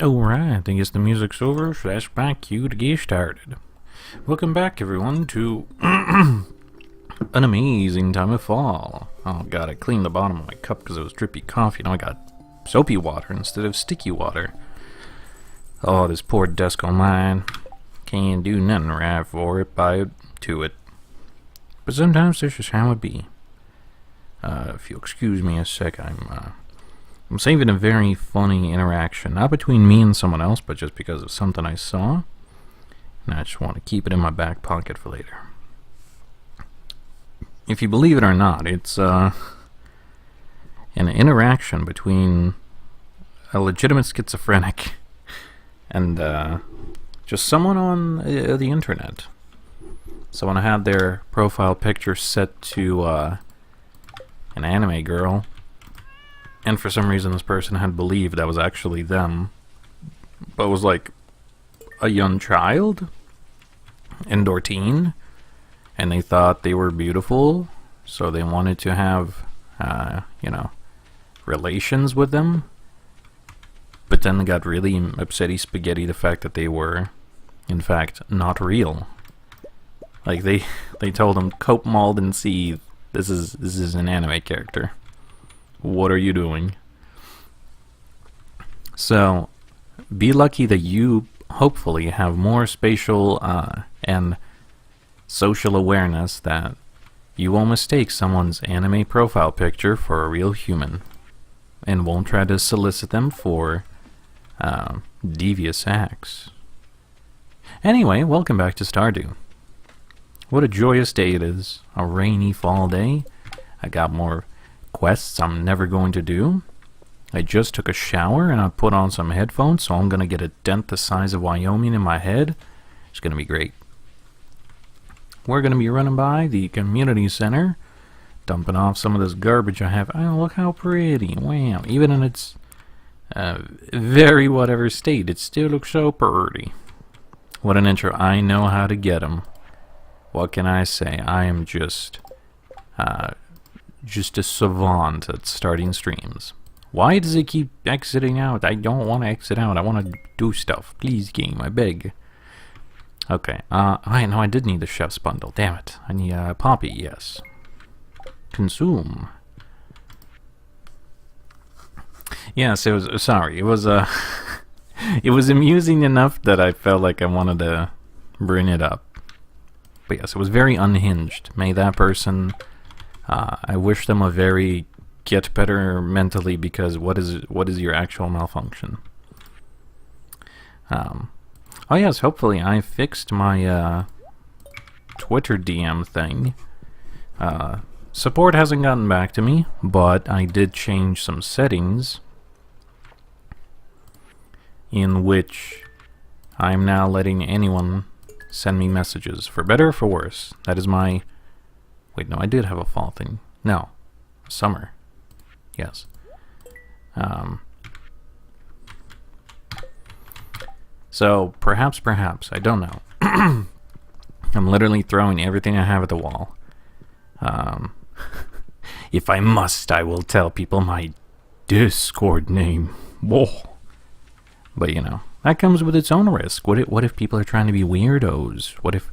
Alright, I guess the music's over. Flashback cue to get started. Welcome back, everyone, to an amazing time of fall. Oh god, I cleaned the bottom of my cup because it was drippy coffee. Now I got soapy water instead of sticky water. Oh, this poor desk on mine. Can't do nothing right for it, by it, to it. But sometimes that's just how it be. If you'll excuse me a sec, I'm saving a very funny interaction, not between me and someone else, but just because of something I saw. And I just want to keep it in my back pocket for later. If you believe it or not, it's an interaction between a legitimate schizophrenic and just someone on the internet. Someone had their profile picture set to an anime girl. And for some reason this person had believed that was actually them, but was like a young child and or teen, and they thought they were beautiful, so they wanted to have, relations with them, but then they got really upsetty spaghetti the fact that they were, in fact, not real. Like, they told them, cope, mold, and seethe, this is an anime character. What are you doing? So, be lucky that you hopefully have more spatial and social awareness that you won't mistake someone's anime profile picture for a real human and won't try to solicit them for devious acts. Anyway, welcome back to Stardew. What a joyous day it is. A rainy fall day. I got more quests I'm never going to do. I just took a shower and I put on some headphones, so I'm gonna get a dent the size of Wyoming in my head. It's gonna be great. We're gonna be running by the community center, dumping off some of this garbage I have. Oh, look how pretty. Wow. Even in its very whatever state, it still looks so pretty. What an intro. I know how to get 'em. What can I say? I am just a savant at starting streams. Why does it keep exiting out? I don't want to exit out. I want to do stuff. Please, game, I beg. Okay, I did need the chef's bundle. Damn it. I need Poppy, yes. Consume. Yes, it was, sorry, it was, it was amusing enough that I felt like I wanted to bring it up. But yes, it was very unhinged. May that person... I wish them a very get better mentally, because what is your actual malfunction? Oh yes, hopefully I fixed my Twitter DM thing. Support hasn't gotten back to me, but I did change some settings in which I'm now letting anyone send me messages, for better or for worse. That is my... Wait, no, I did have a fall thing. No. Summer. Yes. So, perhaps, I don't know. I'm literally throwing everything I have at the wall. If I must, I will tell people my Discord name. Whoa. But you know, that comes with its own risk. What if people are trying to be weirdos? What if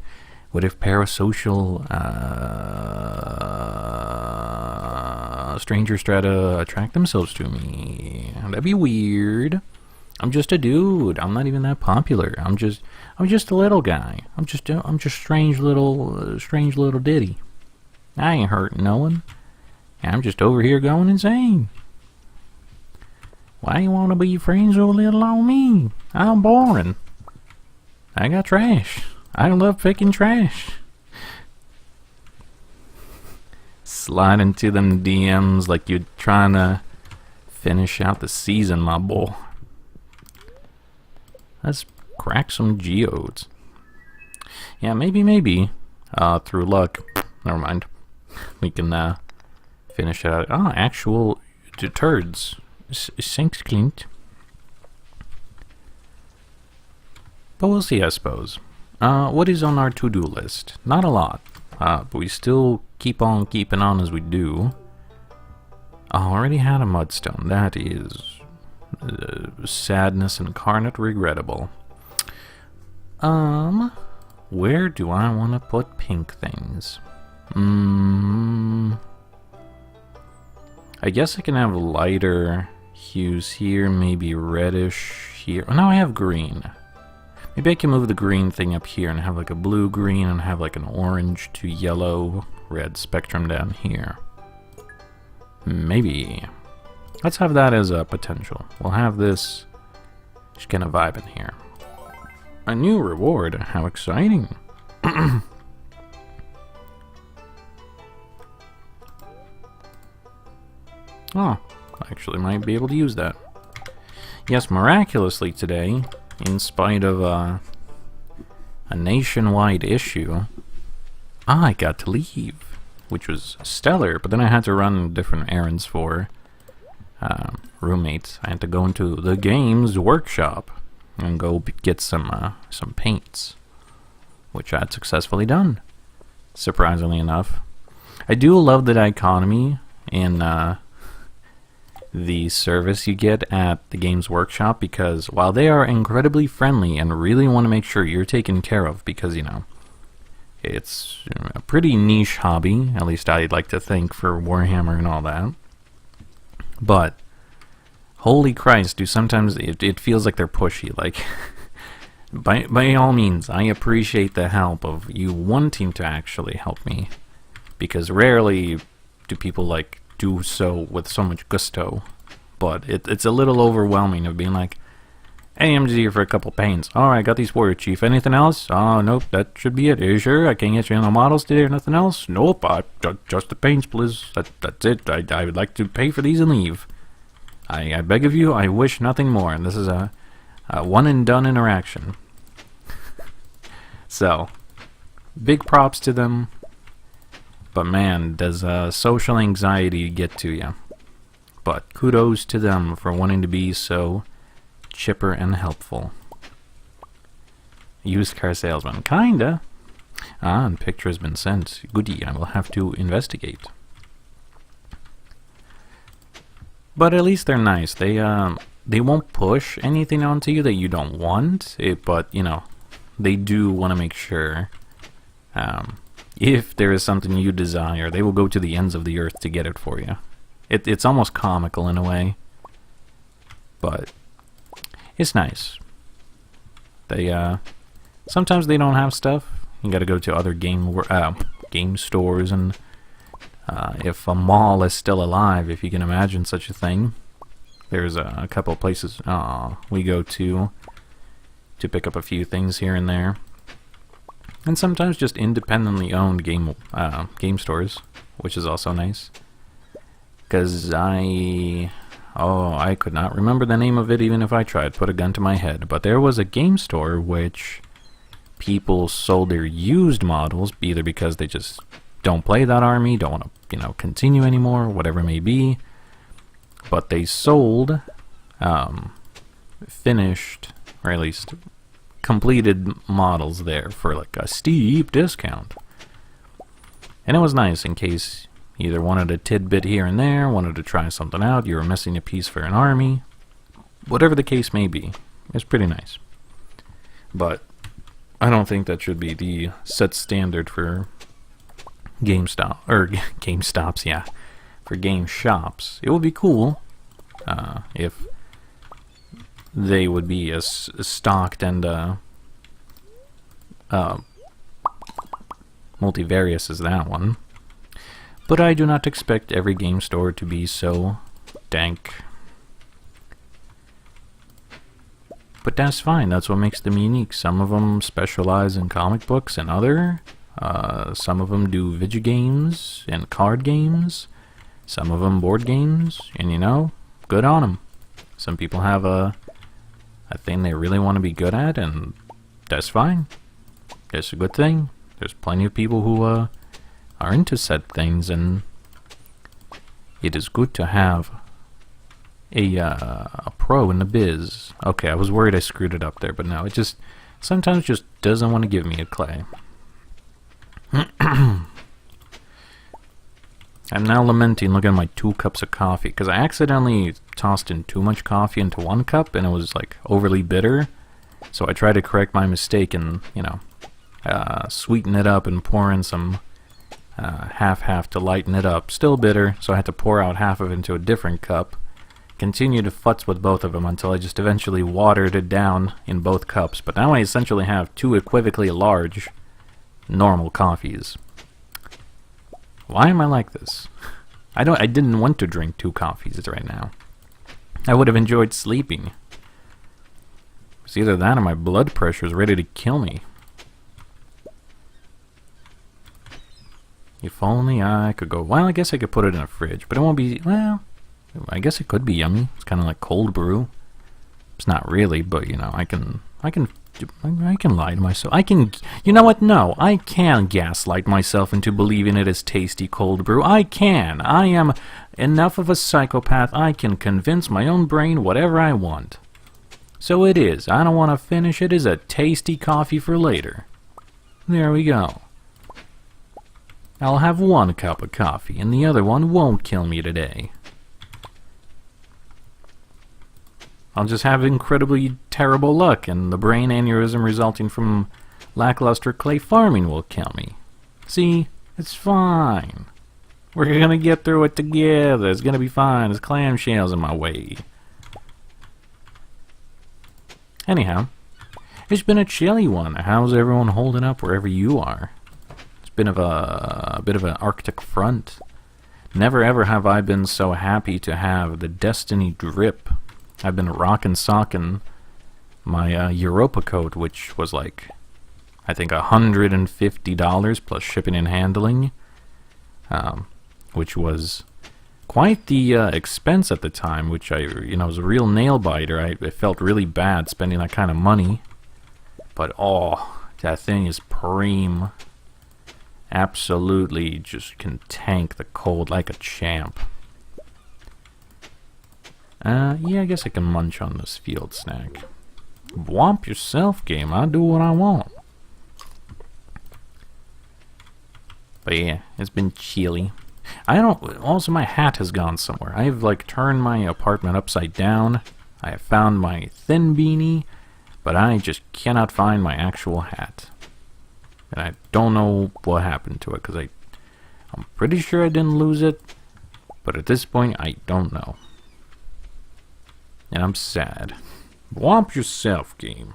parasocial strangers try to attract themselves to me? That'd be weird. I'm just a dude. I'm not even that popular. I'm just a little guy. I'm just strange little ditty. I ain't hurting no one. I'm just over here going insane. Why you want to be friends with little old me? I'm boring. I got trash. I love picking trash. Slide into them DMs like you're trying to finish out the season, my boy. Let's crack some geodes. Yeah, maybe. Through luck. Never mind. We can finish it out. Oh, actual turds. Sinks cleaned. But we'll see, I suppose. What is on our to-do list? Not a lot. But we still keep on keeping on as we do. I already had a mudstone. That is sadness incarnate, regrettable. Where do I want to put pink things? I guess I can have lighter hues here, maybe reddish here. Oh, now I have green. Maybe I can move the green thing up here and have like a blue-green and have like an orange to yellow-red spectrum down here. Maybe. Let's have that as a potential. We'll have this just kind of vibe in here. A new reward. How exciting. Oh, I actually might be able to use that. Yes, miraculously today, in spite of a nationwide issue, I got to leave, which was stellar, but then I had to run different errands for roommates. I had to go into the games workshop and go get some paints, which I had successfully done, surprisingly enough. I do love the dichotomy in the service you get at the Games Workshop, because while they are incredibly friendly and really want to make sure you're taken care of, because, you know, it's a pretty niche hobby, at least I'd like to think, for Warhammer and all that. But, holy Christ, sometimes it feels like they're pushy. Like, by all means, I appreciate the help of you wanting to actually help me, because rarely do people, like, do so with so much gusto, but it's a little overwhelming of being like, hey, I'm just here for a couple paints. Alright, got these for you, Chief. Anything else? Oh, nope, that should be it. Are you sure? I can't get you any models today or nothing else? Nope, just the paints, please. That's it. I would like to pay for these and leave. I beg of you, I wish nothing more. And this is a one and done interaction. So, big props to them. But man, does social anxiety get to you. But kudos to them for wanting to be so chipper and helpful. Used car salesman. Kinda. And picture has been sent. Goody, I will have to investigate. But at least they're nice. They won't push anything onto you that you don't want. But, you know, they do want to make sure... if there is something you desire, they will go to the ends of the earth to get it for you. It's almost comical in a way, but it's nice. They sometimes they don't have stuff. You got to go to other game stores, and if a mall is still alive, if you can imagine such a thing, there's a couple of places we go to pick up a few things here and there. And sometimes just independently owned game stores, which is also nice. Because I could not remember the name of it even if I tried. Put a gun to my head. But there was a game store which people sold their used models, either because they just don't play that army, don't want to, continue anymore, whatever it may be. But they sold finished, or at least completed models there for like a steep discount. And it was nice in case Either wanted a tidbit here and there, wanted to try something out, you were missing a piece for an army. Whatever the case may be, it's pretty nice. But I don't think that should be the set standard for GameStop, or GameStops, yeah, for game shops. It would be cool if they would be as stocked and multivarious as that one. But I do not expect every game store to be so dank. But that's fine, that's what makes them unique. Some of them specialize in comic books and some of them do video games and card games. Some of them board games, and you know, good on them. Some people have a thing they really want to be good at, and that's fine. That's a good thing. There's plenty of people who are into said things, and it is good to have a pro in the biz. Okay, I was worried I screwed it up there, but no, it just sometimes just doesn't want to give me a clay. I'm now lamenting looking at my 2 cups of coffee, because I accidentally tossed in too much coffee into 1 cup, and it was like overly bitter. So I tried to correct my mistake and, you know, sweeten it up and pour in some half-half to lighten it up. Still bitter, so I had to pour out half of it into a different cup. Continued to futz with both of them until I just eventually watered it down in both cups. But now I essentially have 2 equivocally large normal coffees. Why am I like this? I didn't want to drink 2 coffees right now. I would have enjoyed sleeping. It's either that or my blood pressure is ready to kill me. If only I could go... Well, I guess I could put it in a fridge, but it won't be... Well, I guess it could be yummy. It's kind of like cold brew. It's not really, but you know, I can lie to myself. You know what? No, I can gaslight myself into believing it is tasty cold brew. I can. I am enough of a psychopath. I can convince my own brain whatever I want. So it is. I don't want to finish. It is a tasty coffee for later. There we go. I'll have 1 cup of coffee, and the other one won't kill me today. I'll just have incredibly terrible luck, and the brain aneurysm resulting from lackluster clay farming will kill me. See? It's fine. We're gonna get through it together. It's gonna be fine. There's clamshells in my way. Anyhow, it's been a chilly one. How's everyone holding up wherever you are? It's been a bit of an Arctic front. Never ever have I been so happy to have the Destiny drip. I've been rockin' my Europa coat, which was like, I think $150 plus shipping and handling, which was quite the expense at the time, which was a real nail biter. I felt really bad spending that kind of money, but oh, that thing is preem. Absolutely just can tank the cold like a champ. Yeah, I guess I can munch on this field snack. Whomp yourself, game. I do what I want. But yeah, it's been chilly. Also, my hat has gone somewhere. I've, like, turned my apartment upside down. I have found my thin beanie, but I just cannot find my actual hat. And I don't know what happened to it, because I'm pretty sure I didn't lose it, but at this point, I don't know. And I'm sad. Whomp yourself, game.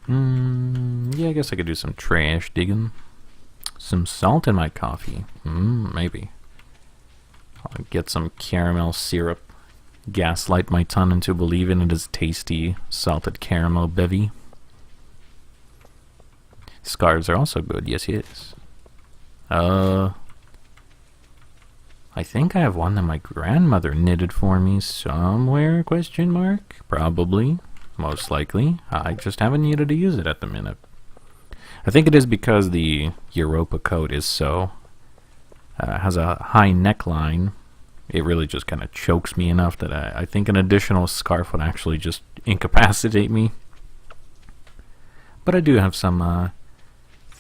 Yeah, I guess I could do some trash digging. Some salt in my coffee. Maybe. I'll get some caramel syrup. Gaslight my tongue into believing it is tasty salted caramel bevy. Scarves are also good. Yes, yes. I think I have one that my grandmother knitted for me somewhere, question mark? Probably. Most likely. I just haven't needed to use it at the minute. I think it is because the Europa coat is so... has a high neckline. It really just kind of chokes me enough that I think an additional scarf would actually just incapacitate me. But I do have some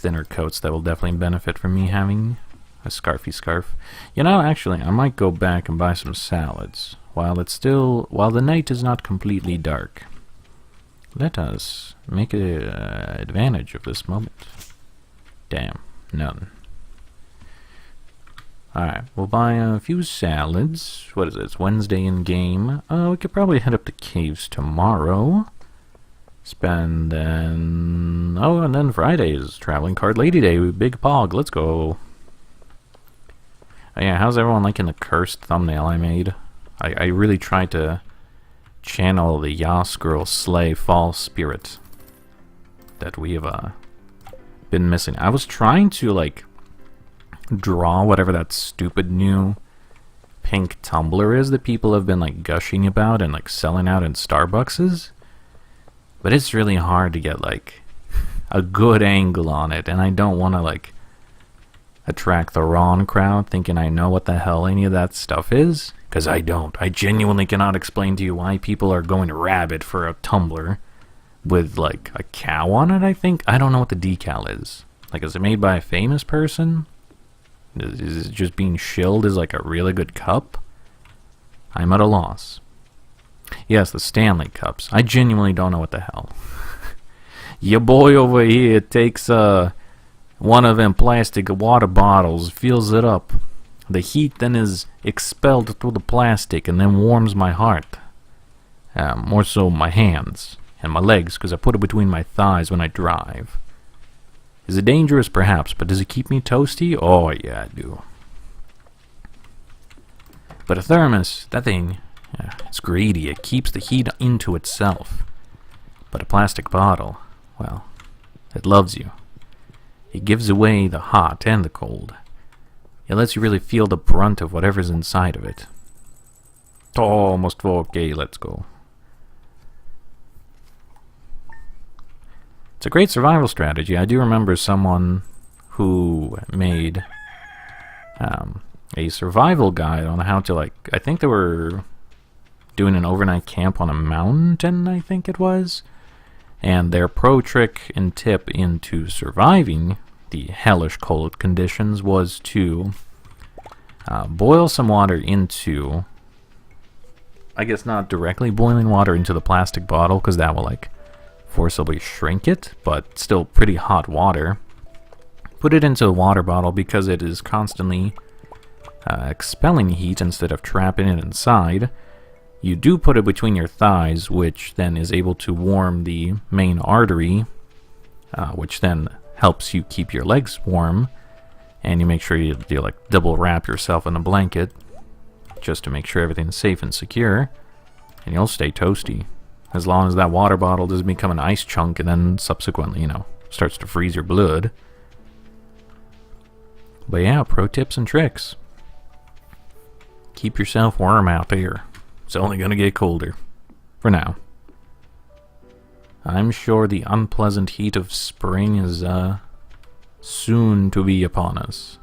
thinner coats that will definitely benefit from me having a scarfy scarf. You know, actually, I might go back and buy some salads while the night is not completely dark. Let us make advantage of this moment. Damn, none. Alright, we'll buy a few salads. What is it? It's Wednesday in game. We could probably head up to caves tomorrow. And then Friday is Traveling Card Lady Day with Big Pog. Let's go. Oh, yeah, how's everyone liking the cursed thumbnail I made? I really tried to channel the Yas Girl Slay false spirit that we have been missing. I was trying to, like, draw whatever that stupid new pink tumbler is that people have been, like, gushing about and, like, selling out in Starbucks. But it's really hard to get, like, a good angle on it, and I don't want to, like, attract the wrong crowd thinking I know what the hell any of that stuff is. Because I don't. I genuinely cannot explain to you why people are going rabid for a tumbler with, like, a cow on it, I think. I don't know what the decal is. Like, is it made by a famous person? Is it just being shilled as, like, a really good cup? I'm at a loss. Yes, the Stanley Cups. I genuinely don't know what the hell. Your boy over here takes, one of them plastic water bottles, fills it up. The heat then is expelled through the plastic and then warms my heart. More so my hands and my legs, because I put it between my thighs when I drive. Is it dangerous? Perhaps, but does it keep me toasty? Oh, yeah, I do. But a thermos, that thing, it's greedy. It keeps the heat into itself. But a plastic bottle, well, it loves you. It gives away the hot and the cold. It lets you really feel the brunt of whatever's inside of it. Oh, almost 4K, let's go. It's a great survival strategy. I do remember someone who made a survival guide on how to, like, I think they were doing an overnight camp on a mountain, I think it was. And their pro trick and tip into surviving the hellish cold conditions was to boil some water into, I guess not directly boiling water into the plastic bottle, because that will, like, forcibly shrink it, but still pretty hot water. Put it into a water bottle because it is constantly expelling heat instead of trapping it inside. You do put it between your thighs, which then is able to warm the main artery, which then helps you keep your legs warm, and you make sure you like double wrap yourself in a blanket just to make sure everything's safe and secure, and you'll stay toasty as long as that water bottle doesn't become an ice chunk and then subsequently, you know, starts to freeze your blood. But yeah, pro tips and tricks. Keep yourself warm out there. It's only gonna get colder for now. I'm sure the unpleasant heat of spring is soon to be upon us.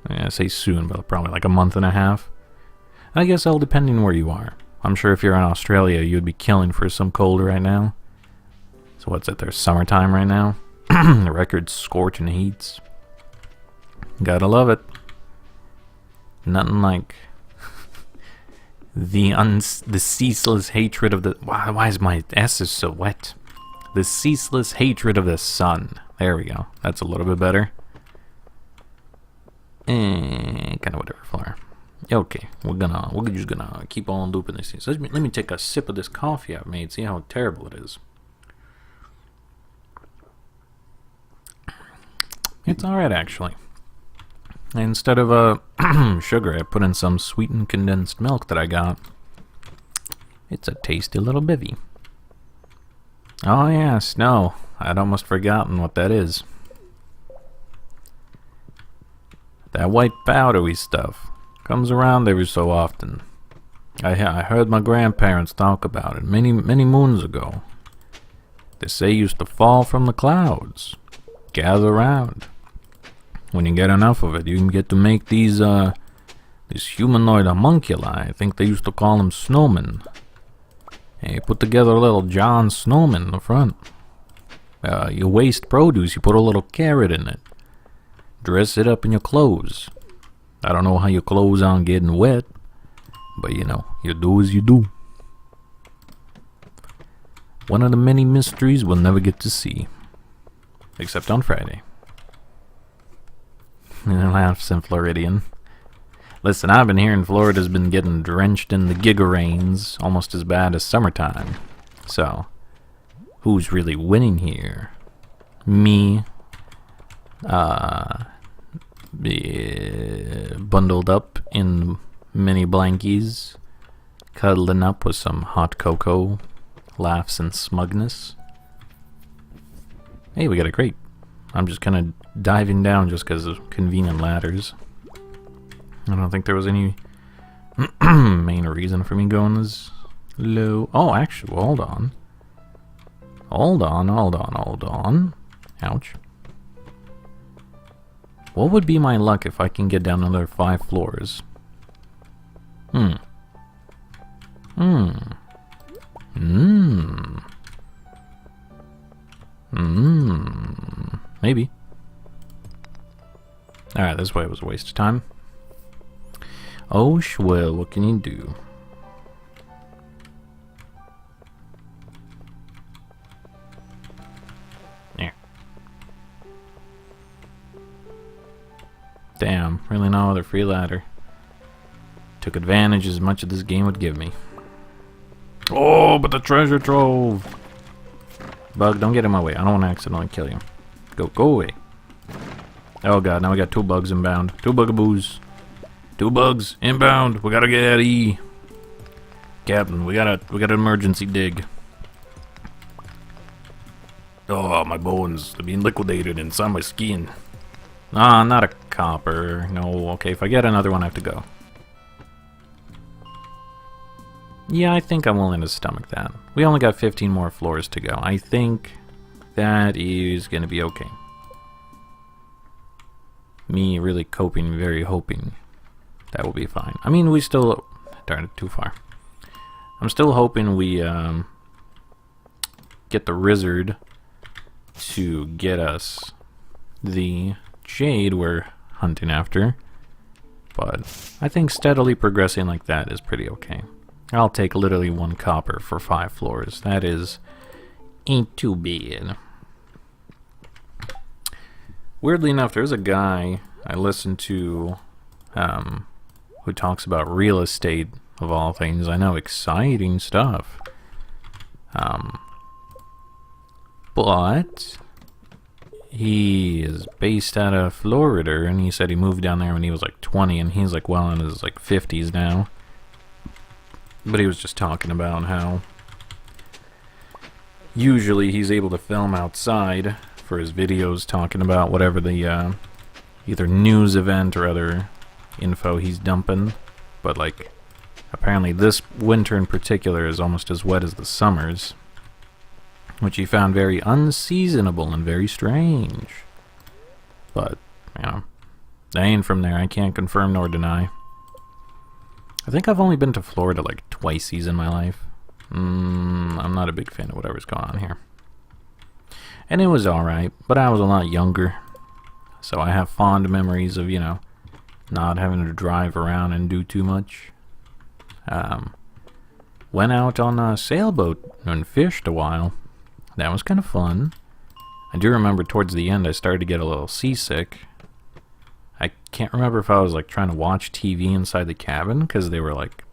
I say soon, but probably like a month and a half. I guess all depending where you are. I'm sure if you're in Australia, you'd be killing for some cold right now. So what's it, there's summertime right now? The record scorching heats. Gotta love it. Nothing like the ceaseless hatred of the... Why is my S is so wet? The ceaseless hatred of the sun. There we go. That's a little bit better. Kind of whatever, flower. Okay, we're just gonna keep on looping this thing. So let me take a sip of this coffee I've made. See how terrible it is. It's alright, actually. Instead of sugar, I put in some sweetened condensed milk that I got. It's a tasty little bivvy. Oh yeah, snow. I'd almost forgotten what that is. That white powdery stuff comes around every so often. I heard my grandparents talk about it many moons ago. They say it used to fall from the clouds. Gather around. When you get enough of it, you can get to make these humanoid homunculi. I think they used to call them snowmen. And you put together a little John Snowman in the front. You waste produce, you put a little carrot in it. Dress it up in your clothes. I don't know how your clothes aren't getting wet, but you know, you do as you do. One of the many mysteries we'll never get to see. Except on Friday. Laughs in Floridian. Listen, I've been hearing Florida's been getting drenched in the giga-rains almost as bad as summertime. So, who's really winning here? Me, bundled up in mini blankies, cuddling up with some hot cocoa, laughs and smugness. Hey, we got a crate. I'm just kind of diving down just because of convenient ladders. I don't think there was any main reason for me going this low. Oh, actually, hold on. Hold on. Ouch. What would be my luck if I can get down another 5 floors? Maybe. Alright, this way was a waste of time. Oh, well, what can you do? There. Damn, really no other free ladder. Took advantage as much as this game would give me. Oh, but the treasure trove! Bug, don't get in my way. I don't want to accidentally kill you. Go away. Oh god, now we got 2 bugs inbound. 2 bugaboos. 2 bugs inbound. We gotta get out of E. Captain, we got an emergency dig. Oh, my bones are being liquidated inside my skin. Ah, not a copper. No, okay, if I get another one, I have to go. Yeah, I think I'm willing to stomach that. We only got 15 more floors to go. I think that is gonna be okay. Me really coping, very hoping that will be fine. I mean, we still... Darn it, too far. I'm still hoping we get the Rizzard to get us the jade we're hunting after. But I think steadily progressing like that is pretty okay. I'll take literally 1 copper for 5 floors. That ain't too bad. Weirdly enough, there's a guy I listen to who talks about real estate of all things. I know, exciting stuff. But he is based out of Florida, and he said he moved down there when he was like 20, and he's like well in his like 50s now. But he was just talking about how usually he's able to film outside for his videos, talking about whatever the either news event or other info he's dumping. But like, apparently this winter in particular is almost as wet as the summers, which he found very unseasonable and very strange. But, you know, I ain't from there. I can't confirm nor deny. I think I've only been to Florida like twice in my life. I'm not a big fan of whatever's going on here. And it was alright, but I was a lot younger. So I have fond memories of, you know, not having to drive around and do too much. Went out on a sailboat and fished a while. That was kind of fun. I do remember towards the end I started to get a little seasick. I can't remember if I was like trying to watch TV inside the cabin because they were like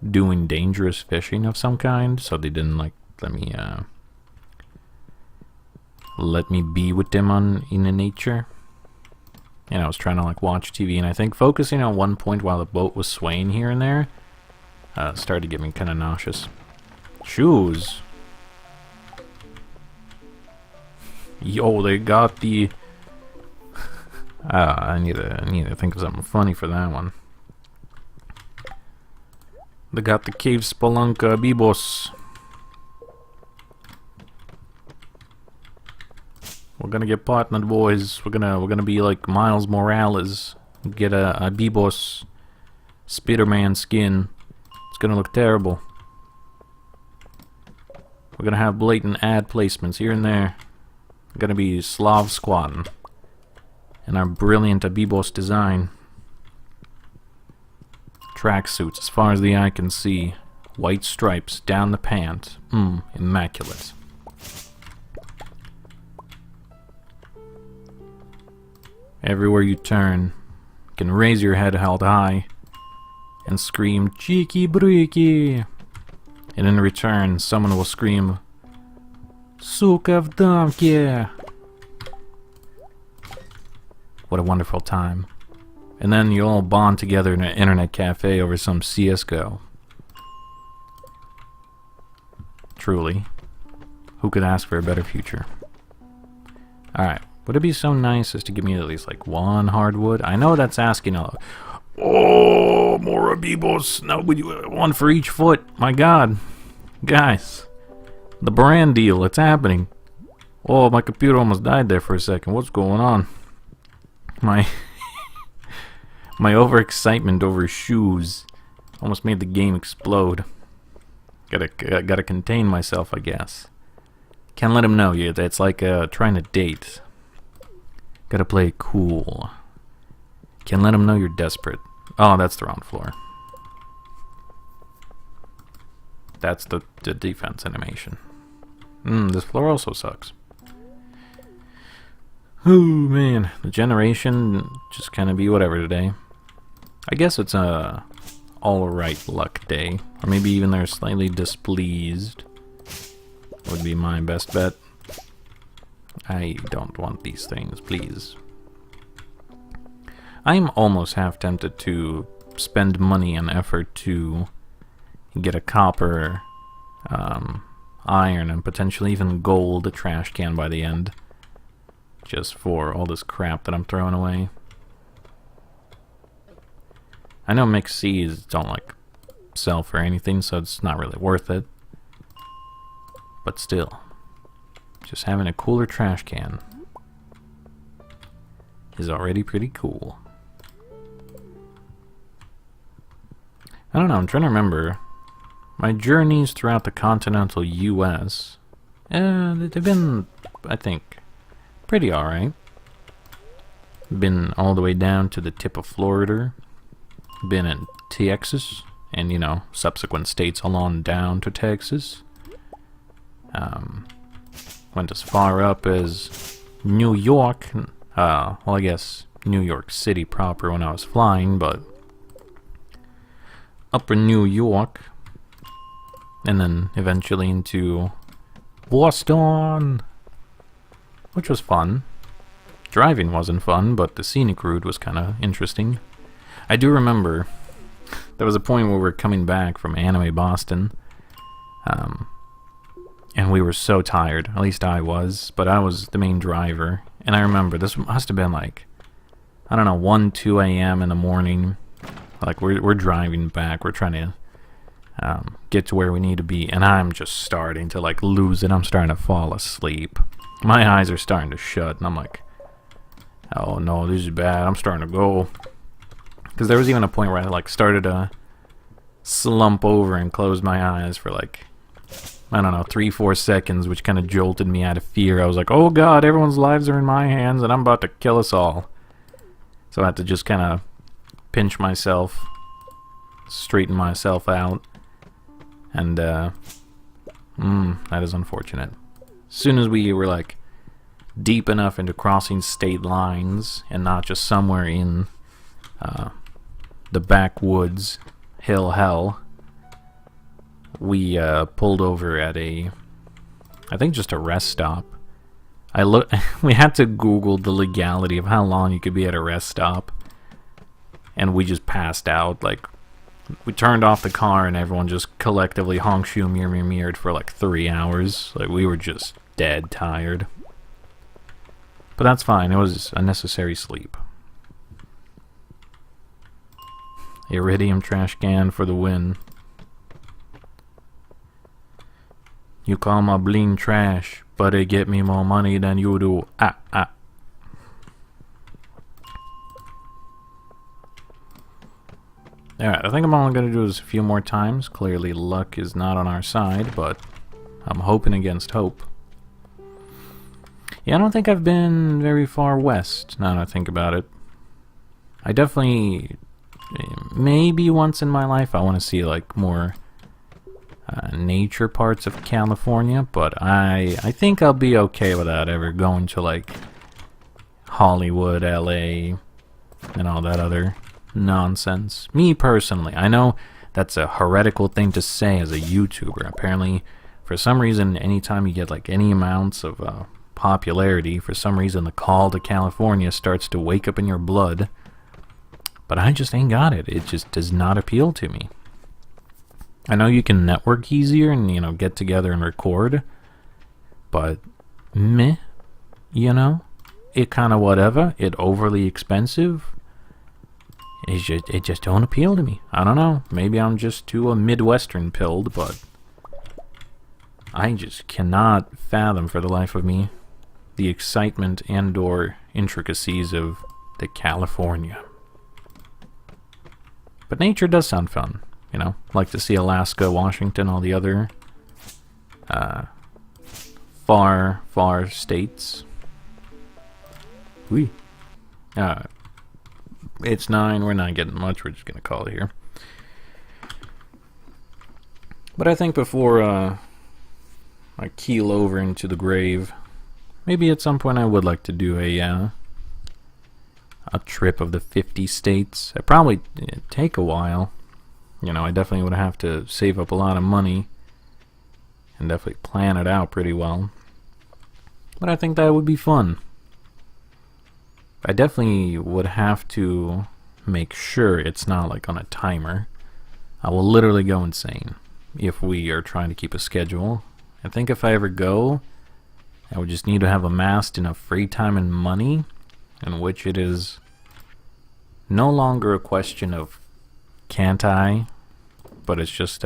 doing dangerous fishing of some kind, so they didn't like let me be with them in the nature. And I was trying to like watch TV, and I think focusing on one point while the boat was swaying here and there started to get me kind of nauseous. Shoes. Yo, they got the... I need to think of something funny for that one. They got the Cave Spelunka Bibos. We're gonna get partnered, boys. We're gonna be like Miles Morales. Get a Bibos Spider-Man skin. It's gonna look terrible. We're gonna have blatant ad placements here and there. Gonna be Slav squatting in our brilliant Abibos design. Tracksuits as far as the eye can see. White stripes down the pant. Immaculate. Everywhere you turn, you can raise your head held high and scream, "Cheeky breaky!" And in return, someone will scream, "Suka v damke!" What a wonderful time. And then you'll all bond together in an internet cafe over some CSGO. Truly, who could ask for a better future? Alright, would it be so nice as to give me at least like one hardwood? I know that's asking a lot. Oh, more Abibos. Now one for each foot. My god. Guys, the brand deal, it's happening. Oh, my computer almost died there for a second. What's going on? My overexcitement over shoes almost made the game explode. Gotta contain myself, I guess. Can't let him know. It's like trying to date. Gotta play cool. Can't let him know you're desperate. Oh, that's the wrong floor. That's the defense animation. This floor also sucks. Oh man, the generation just kind of be whatever today. I guess it's a alright luck day, or maybe even they're slightly displeased. Would be my best bet. I don't want these things, please. I'm almost half tempted to spend money and effort to get a copper, iron, and potentially even gold trash can by the end. Just for all this crap that I'm throwing away. I know mixed seeds don't like sell for anything, so it's not really worth it. But still, just having a cooler trash can is already pretty cool. I don't know, I'm trying to remember. My journeys throughout the continental US, they've been, I think, pretty alright. Been all the way down to the tip of Florida. Been in Texas, and you know, subsequent states along down to Texas. Went as far up as New York. Well, I guess New York City proper when I was flying, but upper New York, and then eventually into Boston, which was fun. Driving wasn't fun, but the scenic route was kind of interesting. I do remember there was a point where we were coming back from Anime Boston, and we were so tired, at least I was, but I was the main driver, and I remember this must have been like, I don't know, 1, 2 a.m. in the morning. Like, we're driving back, we're trying to get to where we need to be, and I'm just starting to like lose it. I'm starting to fall asleep. My eyes are starting to shut, and I'm like, oh no, this is bad. I'm starting to go. Because there was even a point where I like started to slump over and close my eyes for like, I don't know, 3-4 seconds, which kind of jolted me out of fear. I was like, oh god, everyone's lives are in my hands, and I'm about to kill us all. So I had to just kind of pinch myself, straighten myself out, and that is unfortunate. As soon as we were like deep enough into crossing state lines and not just somewhere in the backwoods hell, we pulled over at I think just a rest stop. We had to Google the legality of how long you could be at a rest stop, and we just passed out. Like, we turned off the car and everyone just collectively honk shoe mirrored for like 3 hours. Like, we were just dead tired. But that's fine, it was a necessary sleep. Iridium trash can for the win. You call my bling trash, but it get me more money than you do. Alright, I think I'm only going to do this a few more times. Clearly luck is not on our side, but I'm hoping against hope. Yeah, I don't think I've been very far west, now that I think about it. I definitely, maybe once in my life, I want to see, like, more nature parts of California, but I think I'll be okay without ever going to, like, Hollywood, LA, and all that other nonsense. Me personally, I know that's a heretical thing to say as a YouTuber. Apparently, for some reason, anytime you get like any amounts of popularity, for some reason the call to California starts to wake up in your blood. But I just ain't got it. It just does not appeal to me. I know you can network easier and, you know, get together and record, but meh, you know? It kind of whatever. It overly expensive. It just don't appeal to me. I don't know. Maybe I'm just too a Midwestern pilled, but I just cannot fathom for the life of me the excitement and or intricacies of the California. But nature does sound fun, you know? Like to see Alaska, Washington, all the other far states. It's 9. We're not getting much. We're just going to call it here. But I think before I keel over into the grave, maybe at some point I would like to do a trip of the 50 states. It'd probably take a while. You know, I definitely would have to save up a lot of money and definitely plan it out pretty well. But I think that would be fun. I definitely would have to make sure it's not like on a timer. I will literally go insane if we are trying to keep a schedule. I think if I ever go, I would just need to have amassed enough free time and money in which it is no longer a question of can't I, but it's just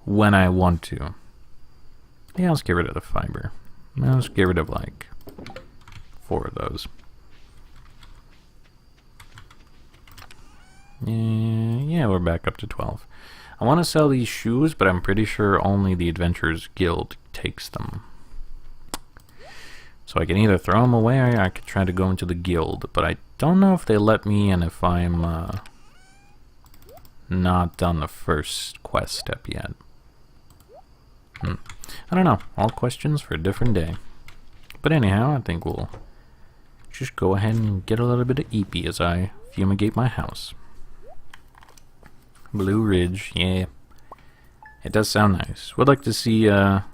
when I want to. Yeah, let's get rid of the fiber. Let's get rid of like 4 of those. Yeah, we're back up to 12. I want to sell these shoes, but I'm pretty sure only the Adventurers Guild takes them. So I can either throw them away or I could try to go into the guild, but I don't know if they let me in if I'm not done the first quest step yet. I don't know. All questions for a different day. But anyhow, I think we'll just go ahead and get a little bit of EP as I fumigate my house. Blue Ridge, yeah. It does sound nice. Would like to see, oh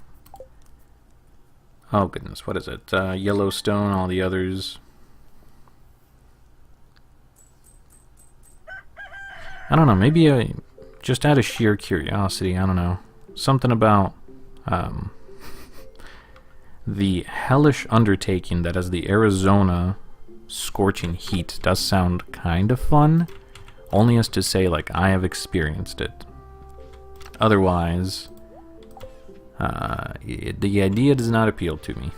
goodness, what is it? Yellowstone, all the others. I don't know, maybe just out of sheer curiosity, I don't know. Something about, the hellish undertaking that is the Arizona scorching heat does sound kind of fun. Only as to say, like, I have experienced it. Otherwise, the idea does not appeal to me.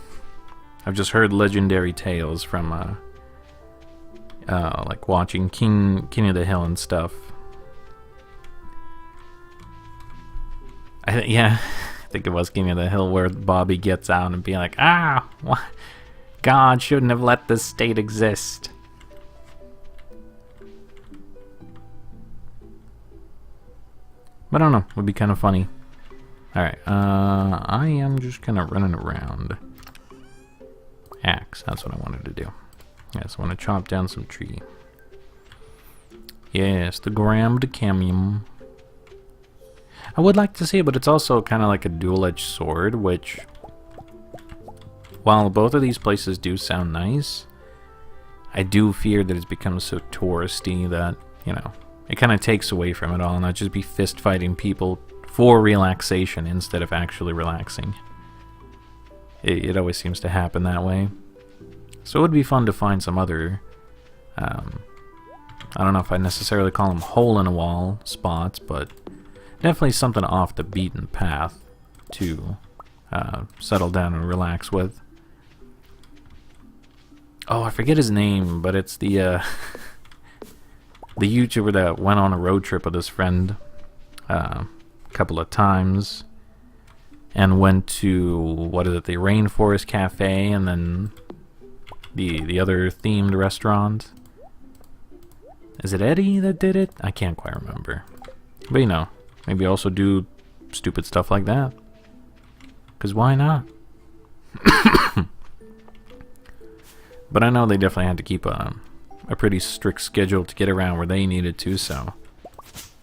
I've just heard legendary tales from, like, watching King of the Hill and stuff. Yeah, I think it was King of the Hill where Bobby gets out and being like, what? God shouldn't have let this state exist. But I don't know, it would be kind of funny. Alright, I am just kind of running around. Axe, that's what I wanted to do. Yes, I want to chop down some tree. Yes, the Gram Decamium. I would like to see it, but it's also kind of like a dual-edged sword, which, while both of these places do sound nice, I do fear that it's become so touristy that, you know, it kind of takes away from it all, and I'd just be fist-fighting people for relaxation instead of actually relaxing. It always seems to happen that way. So it would be fun to find some other, I don't know if I necessarily call them hole-in-a-wall spots, but definitely something off the beaten path to settle down and relax with. Oh, I forget his name, but it's the the YouTuber that went on a road trip with his friend a couple of times. and went to, what is it, the Rainforest Cafe, and then the other themed restaurant. Is it Eddie that did it? I can't quite remember. But you know, maybe also do stupid stuff like that. Because why not? But I know they definitely had to keep a pretty strict schedule to get around where they needed to, so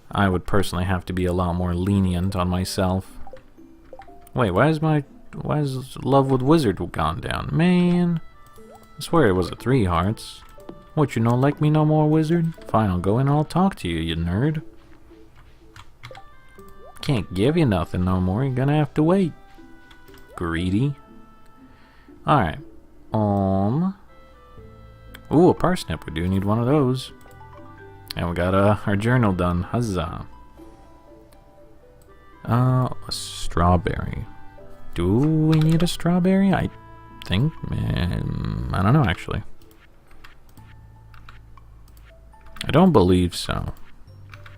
I would personally have to be a lot more lenient on myself. Wait, why is Love with Wizard gone down? Man, I swear it was a 3 hearts. What, you don't like me no more, wizard? Fine, I'll go in and I'll talk to you, you nerd. Can't give you nothing no more, you're gonna have to wait. Greedy. Alright. Ooh, a parsnip. We do need one of those. And we got our journal done. Huzzah. A strawberry. Do we need a strawberry? I think. I don't know, actually. I don't believe so.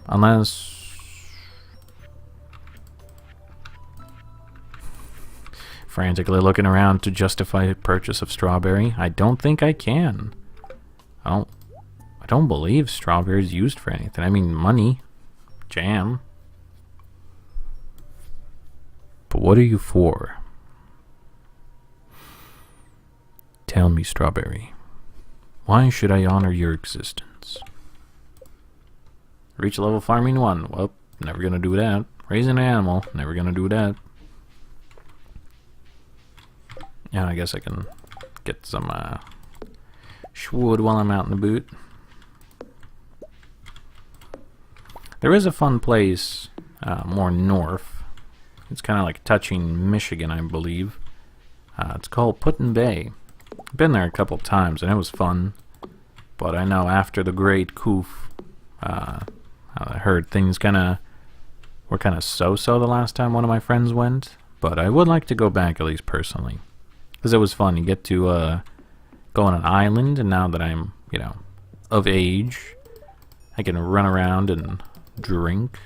Unless... Frantically looking around to justify the purchase of strawberry. I don't think I can. I don't believe strawberry is used for anything. I mean, money. Jam. But what are you for? Tell me, strawberry. Why should I honor your existence? Reach level farming 1. Well, never gonna do that. Raise an animal. Never gonna do that. Yeah, I guess I can get some wood while I'm out in the boot. There is a fun place more north. It's kind of like touching Michigan, I believe. It's called Put-in Bay. I've been there a couple times and it was fun. But I know after the Great Coup, I heard things were kind of so-so the last time one of my friends went. But I would like to go back, at least personally. Because it was fun. You get to go on an island, and now that I'm, you know, of age, I can run around and drink,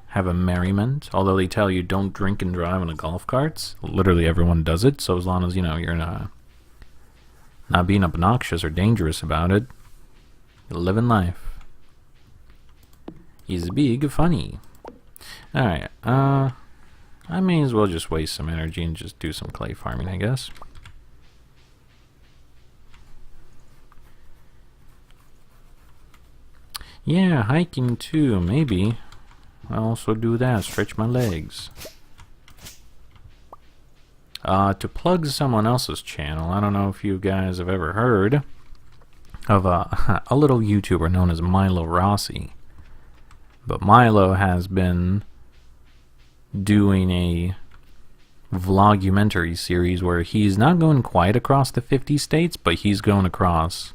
have a merriment. Although they tell you don't drink and drive on the golf carts. Literally everyone does it, so as long as, you know, you're not being obnoxious or dangerous about it, you're living life. Is big funny. Alright, I may as well just waste some energy and just do some clay farming, I guess. Yeah, hiking too, maybe. I'll also do that, stretch my legs. To plug someone else's channel, I don't know if you guys have ever heard of a little YouTuber known as Milo Rossi. But Milo has been doing a vlogumentary series where he's not going quite across the 50 states, but he's going across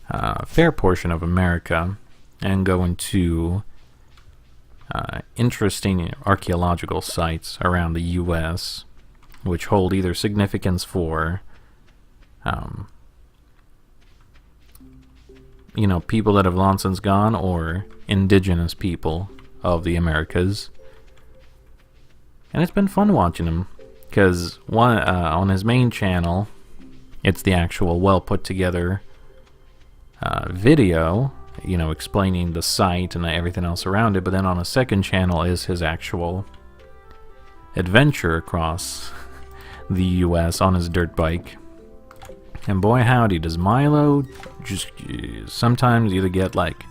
a fair portion of America and going to interesting archaeological sites around the U.S. which hold either significance for you know, people that have long since gone or indigenous people of the Americas. And it's been fun watching him because on his main channel it's the actual well put together video, you know, explaining the site and everything else around it, but then on a second channel is his actual adventure across the US on his dirt bike. And boy howdy, does Milo just sometimes either get like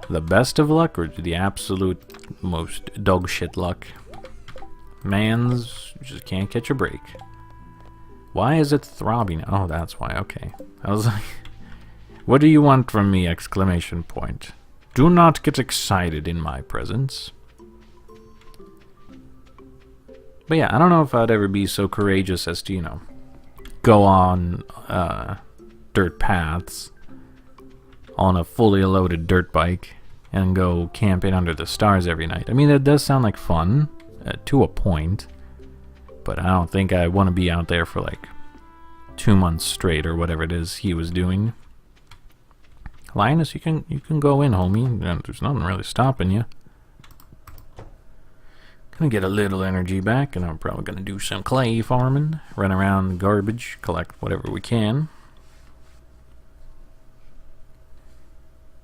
the best of luck or the absolute most dog shit luck. Man's just can't catch a break. Why is it throbbing? Oh, that's why. Okay. I was like, what do you want from me? Exclamation point. Do not get excited in my presence. But yeah, I don't know if I'd ever be so courageous as to, you know, go on dirt paths on a fully loaded dirt bike and go camping under the stars every night. I mean, it does sound like fun to a point, but I don't think I want to be out there for like 2 months straight or whatever it is he was doing. Linus, you can go in, homie. There's nothing really stopping you. Gonna get a little energy back, and I'm probably gonna do some clay farming, run around the garbage, collect whatever we can.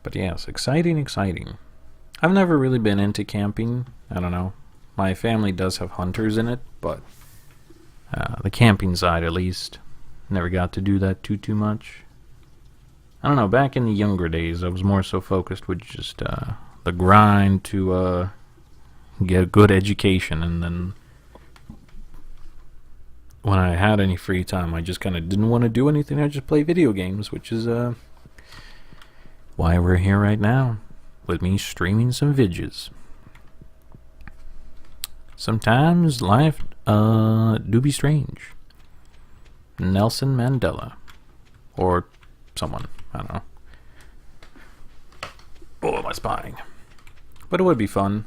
But yes, exciting, exciting. I've never really been into camping. I don't know. My family does have hunters in it, but the camping side, at least, never got to do that too much. I don't know. Back in the younger days, I was more so focused with just the grind to get a good education, and then when I had any free time, I just kind of didn't want to do anything. I just play video games, which is why we're here right now, with me streaming some vidges. Sometimes life do be strange. Nelson Mandela, or someone, I don't know. Oh, am I spying? But it would be fun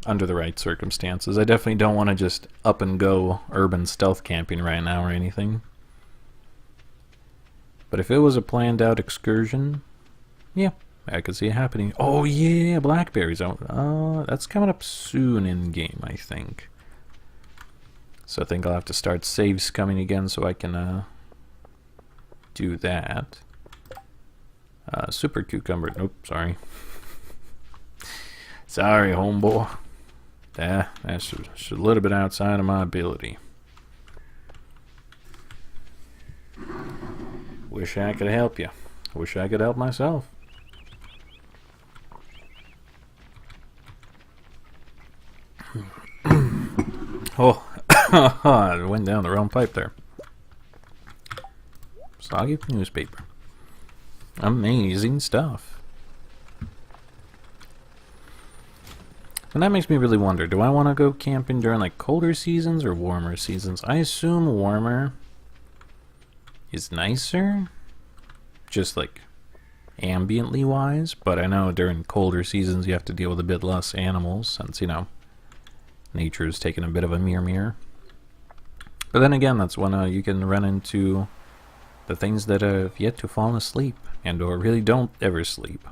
under the right circumstances. I definitely don't want to just up and go urban stealth camping right now or anything. But if it was a planned out excursion, yeah, I could see it happening. Oh yeah, blackberries. That's coming up soon in game, I think. So I think I'll have to start saves coming again so I can do that. Super cucumber. Nope, sorry. Sorry, homeboy. That's just a little bit outside of my ability. Wish I could help you. Wish I could help myself. Oh, I went down the wrong pipe there. Soggy newspaper. Amazing stuff. And that makes me really wonder, do I want to go camping during like colder seasons or warmer seasons? I assume warmer is nicer, just like ambiently wise, but I know during colder seasons you have to deal with a bit less animals since, you know, nature is taking a bit of a mirror. But then again, that's when you can run into the things that have yet to fall asleep and or really don't ever sleep.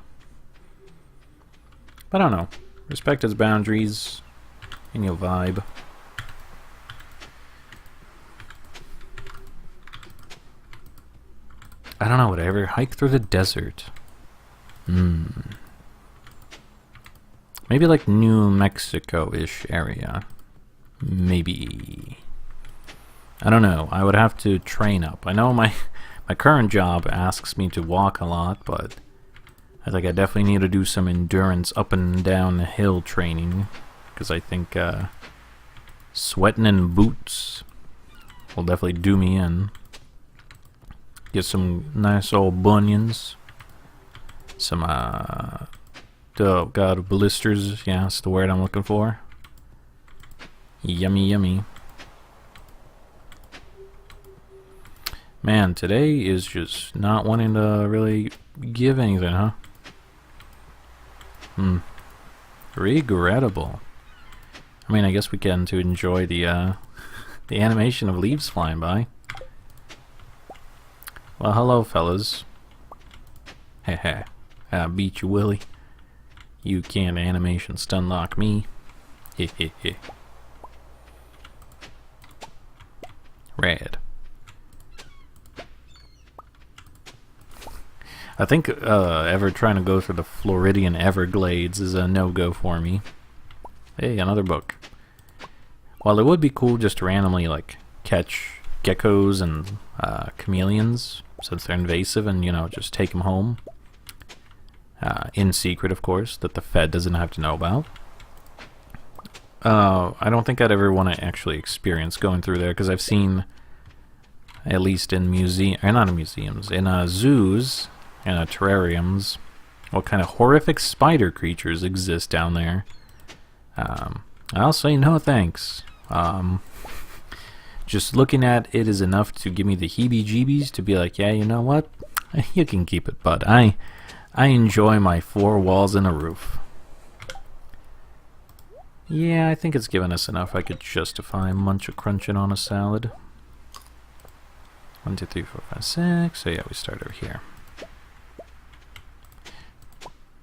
But I don't know. Respect its boundaries and your vibe. I don't know, would I ever hike through the desert? Maybe like New Mexico-ish area. Maybe. I don't know. I would have to train up. I know my current job asks me to walk a lot, but I think I definitely need to do some endurance up and down the hill training, because I think sweating in boots will definitely do me in. Get some nice old bunions. Some, oh god, blisters. Yeah, that's the word I'm looking for. Yummy, yummy. Man, today is just not wanting to really give anything, huh? Regrettable. I mean, I guess we get to enjoy the animation of leaves flying by. Well, hello, fellas. Heh I beat you, Willie. You can't animation stun lock me. Heh. Rad. I think ever trying to go through the Floridian Everglades is a no-go for me. Hey, another book. While it would be cool just to randomly like catch geckos and chameleons, since they're invasive, and you know, just take them home. In secret, of course, that the Fed doesn't have to know about. I don't think I'd ever want to actually experience going through there, because I've seen, at least in not in museums, in zoos and terrariums, what kind of horrific spider creatures exist down there. I'll say no thanks. Just looking at it is enough to give me the heebie-jeebies to be like, yeah, you know what? You can keep it, bud. I enjoy my 4 walls and a roof. Yeah, I think it's given us enough. I could justify crunching on a salad. 1, 2, 3, 4, 5, 6. So yeah, we start over here.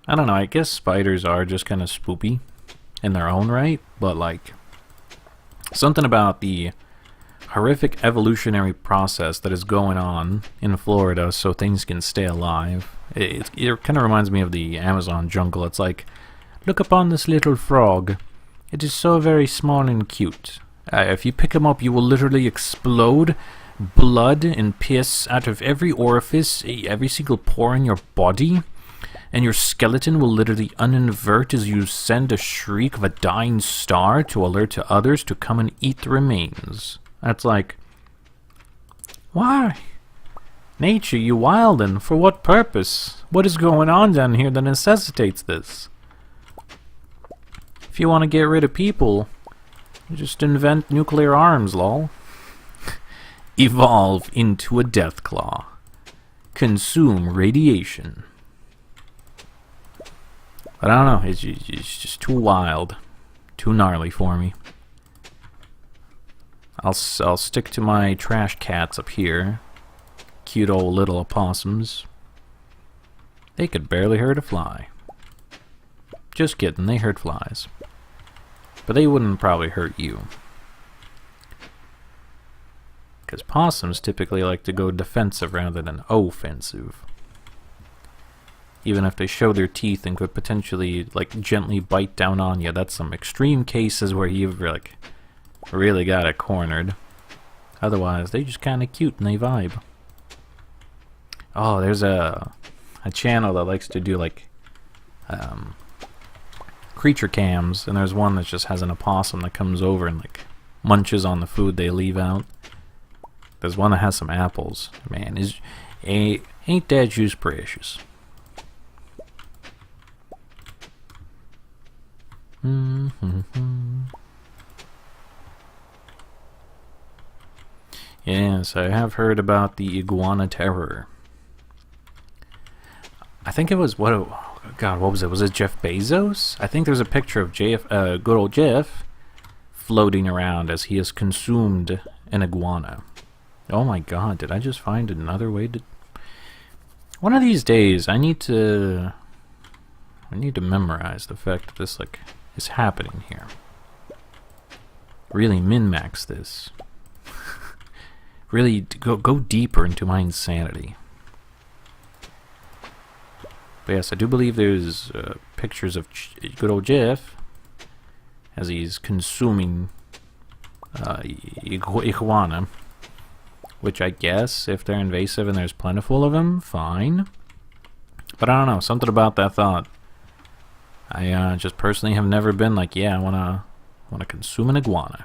I don't know, I guess spiders are just kind of spoopy in their own right, but like, Something about the horrific evolutionary process that is going on in Florida so things can stay alive. It kind of reminds me of the Amazon jungle. It's like, look upon this little frog. It is so very small and cute. If you pick him up, you will literally explode blood and piss out of every orifice, every single pore in your body, and your skeleton will literally uninvert as you send a shriek of a dying star to alert to others to come and eat the remains. That's like, why? Nature, you wildin', for what purpose? What is going on down here that necessitates this? If you want to get rid of people, just invent nuclear arms, lol. Evolve into a death claw. Consume radiation. But I don't know, it's just too wild. Too gnarly for me. I'll stick to my trash cats up here. Cute old little opossums. They could barely hurt a fly. Just kidding, they hurt flies. But they wouldn't probably hurt you. Because possums typically like to go defensive rather than offensive. Even if they show their teeth and could potentially, like, gently bite down on you. That's some extreme cases where you've, like, really got it cornered. Otherwise, they just kind of cute and they vibe. Oh, there's a channel that likes to do, like, creature cams. And there's one that just has an opossum that comes over and, like, munches on the food they leave out. There's one that has some apples. Man, ain't that juice precious? Yes, I have heard about the iguana terror. I think it was what was it? Was it Jeff Bezos? I think there's a picture of good old Jeff floating around as he has consumed an iguana. Oh my god, did I just find another way to... One of these days, I need to memorize the fact that this, like, is happening here. Really min-max this. Really go deeper into my insanity. But yes, I do believe there's pictures of good old Jeff as he's consuming iguana. Which I guess, if they're invasive and there's plentiful of them, fine. But I don't know, something about that thought. I just personally have never been like, yeah, I wanna consume an iguana.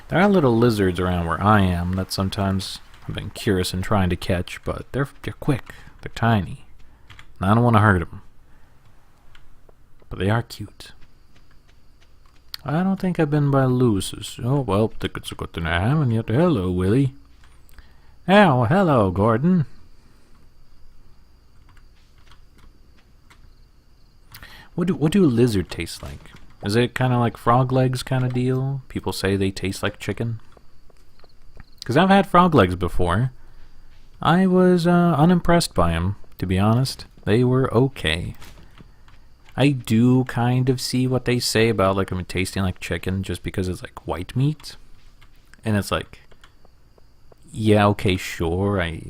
There are little lizards around where I am that sometimes I've been curious in trying to catch, but they're quick, they're tiny, and I don't want to hurt them. But they are cute. I don't think I've been by Lewis's. Oh, well, tickets are good to have, and yet hello, Willie. Oh, hello, Gordon. What do a lizard taste like? Is it kind of like frog legs kind of deal? People say they taste like chicken. Because I've had frog legs before. I was unimpressed by them, to be honest. They were okay. I do kind of see what they say about, like, them tasting like chicken just because it's like white meat. And it's like, yeah, okay, sure, I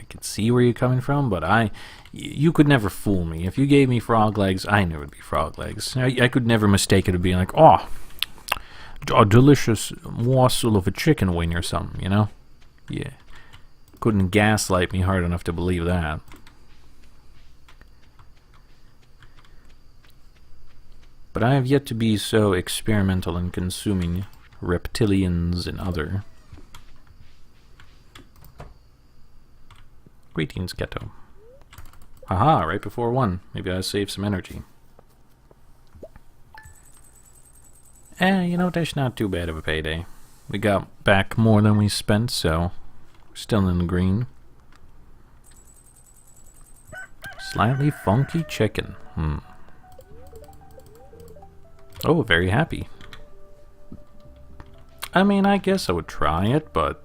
could see where you're coming from, but you could never fool me. If you gave me frog legs, I knew it would be frog legs. I could never mistake it as being like, oh, a delicious morsel of a chicken wing or something, you know? Yeah. Couldn't gaslight me hard enough to believe that. But I have yet to be so experimental in consuming reptilians and other. Greetings, Ghetto. Haha, right before 1. Maybe I saved some energy. You know, that's not too bad of a payday. We got back more than we spent, so we're still in the green. Slightly funky chicken. Oh, very happy. I mean, I guess I would try it, but...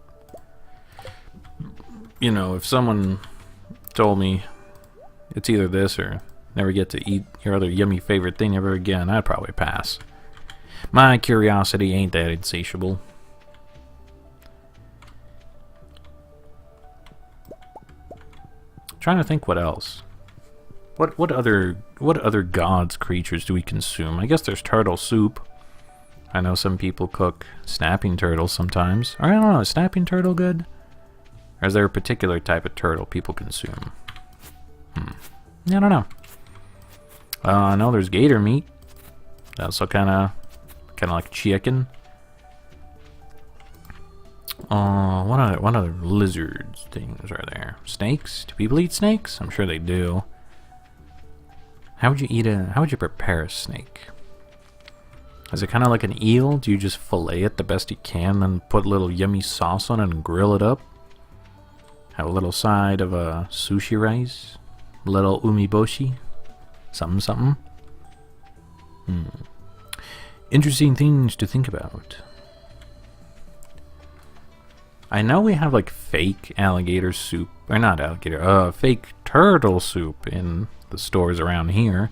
You know, if someone told me it's either this or never get to eat your other yummy favorite thing ever again, I'd probably pass. My curiosity ain't that insatiable. Trying to think what else. What other gods creatures do we consume? I guess there's turtle soup. I know some people cook snapping turtles sometimes. Or I don't know, is snapping turtle good? Or is there a particular type of turtle people consume? I don't know. I know there's gator meat. Also kind of like chicken. What other lizards things are there? Snakes? Do people eat snakes? I'm sure they do. How would you prepare a snake? Is it kind of like an eel? Do you just fillet it the best you can, then put a little yummy sauce on it and grill it up? Have a little side of sushi rice, a little umeboshi, something. Interesting things to think about. I know we have like fake alligator soup, or not alligator, fake turtle soup in the stores around here.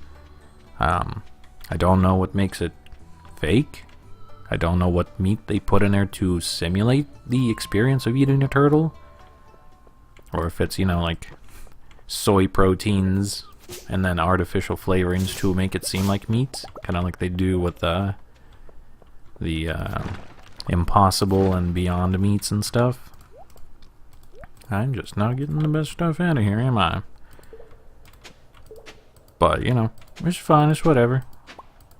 I don't know what makes it fake. I don't know what meat they put in there to simulate the experience of eating a turtle. Or if it's, you know, like soy proteins and then artificial flavorings to make it seem like meat. Kind of like they do with the Impossible and Beyond meats and stuff. I'm just not getting the best stuff out of here, am I? But, you know, it's fine, it's whatever.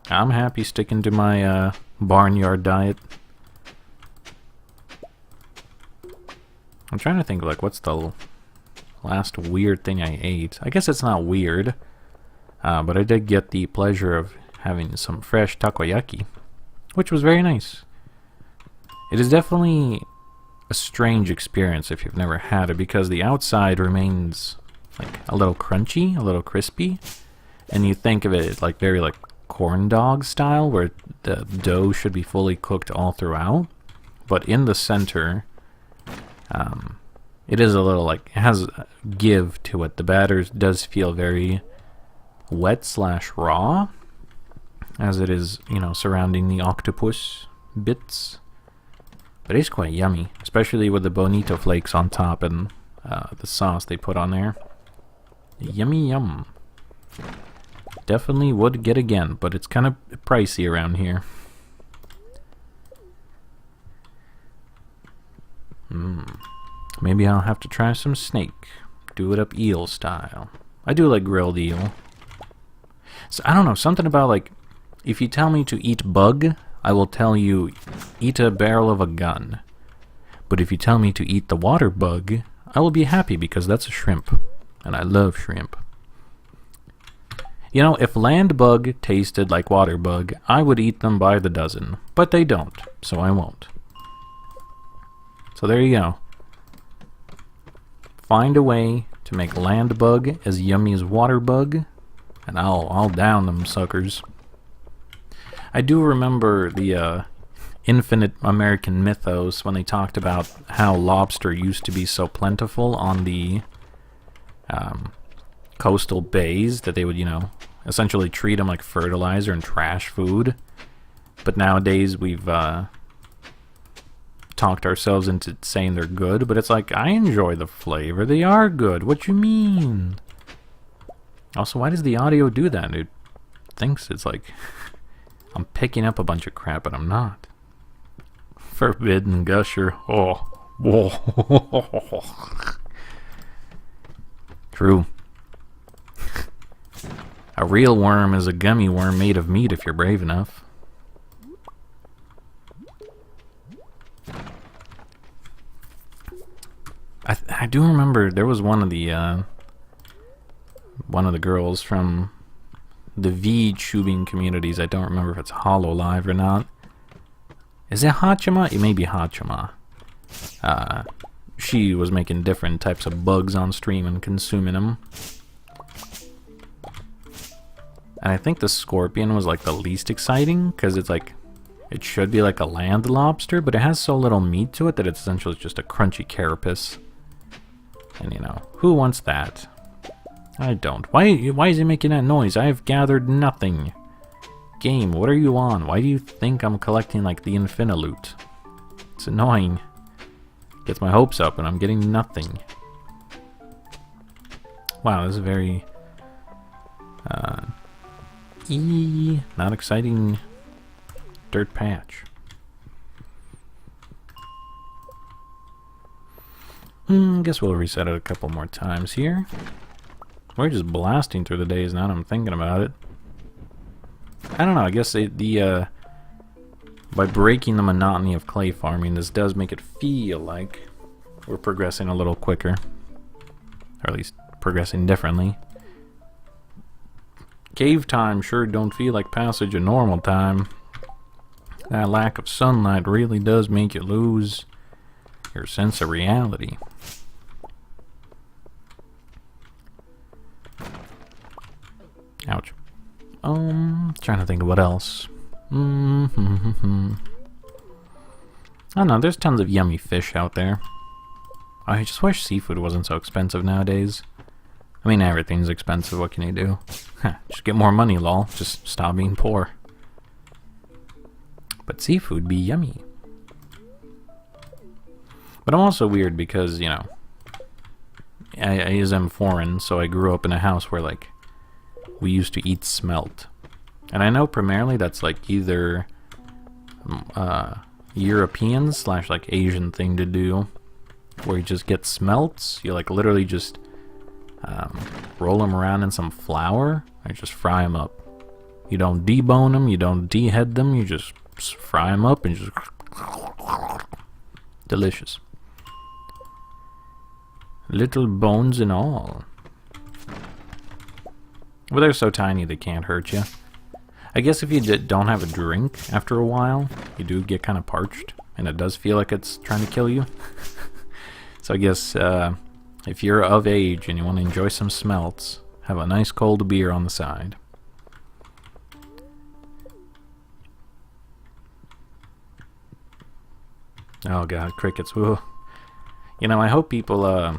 I'm happy sticking to my barnyard diet. I'm trying to think, like, what's the last weird thing I ate? I guess it's not weird, but I did get the pleasure of having some fresh takoyaki, which was very nice. It is definitely a strange experience if you've never had it, because the outside remains like a little crunchy, a little crispy, and you think of it like very like corn dog style, where the dough should be fully cooked all throughout, but in the center, it is a little like, it has give to it. The batter does feel very wet / raw, as it is, you know, surrounding the octopus bits. But it's quite yummy, especially with the bonito flakes on top and the sauce they put on there. Yummy yum. Definitely would get again, but it's kind of pricey around here. Maybe I'll have to try some snake. Do it up eel style. I do like grilled eel. So I don't know, something about like, if you tell me to eat bug, I will tell you eat a barrel of a gun. But if you tell me to eat the water bug, I will be happy because that's a shrimp. And I love shrimp. You know, if land bug tasted like water bug, I would eat them by the dozen. But they don't, so I won't. So there you go. Find a way to make land bug as yummy as water bug, and I'll down them suckers. I do remember the Infinite American Mythos when they talked about how lobster used to be so plentiful on the coastal bays that they would, you know, essentially treat them like fertilizer and trash food. But nowadays we've talked ourselves into saying they're good, but it's like, I enjoy the flavor. They are good. What you mean? Also, why does the audio do that? It thinks it's like I'm picking up a bunch of crap, but I'm not. Forbidden gusher. Oh. Whoa. True. A real worm is a gummy worm made of meat if you're brave enough. I do remember there was one of the girls from the VTubing communities. I don't remember if it's Hololive or not. Is it Hachima? It may be Hachima. She was making different types of bugs on stream and consuming them. And I think the scorpion was like the least exciting, because it's like, it should be like a land lobster, but it has so little meat to it that it's essentially just a crunchy carapace. And you know, who wants that? I don't. Why is he making that noise? I have gathered nothing. Game, what are you on? Why do you think I'm collecting like the Infinilute? It's annoying. Gets my hopes up and I'm getting nothing. Wow, this is very not exciting dirt patch. Guess we'll reset it a couple more times here. We're just blasting through the days now that I'm thinking about it. I don't know, I guess by breaking the monotony of clay farming, this does make it feel like we're progressing a little quicker. Or at least progressing differently. Cave time sure don't feel like passage of normal time. That lack of sunlight really does make you lose your sense of reality. Ouch. Trying to think of what else. I don't know, there's tons of yummy fish out there. I just wish seafood wasn't so expensive nowadays. I mean, everything's expensive, what can you do? Just get more money, lol. Just stop being poor. But seafood be yummy. But I'm also weird because, you know, I am foreign, so I grew up in a house where, like, we used to eat smelt. And I know primarily that's, like, either European / like Asian thing to do, where you just get smelts, you, like, literally just roll them around in some flour, and just fry them up. You don't debone them, you don't dehead them, you just fry them up and just... delicious. Little bones and all. Well, they're so tiny they can't hurt you. I guess if you don't have a drink after a while, you do get kind of parched, and it does feel like it's trying to kill you. So I guess if you're of age and you want to enjoy some smelts, have a nice cold beer on the side. Oh god, crickets. Whoa. You know, I hope people,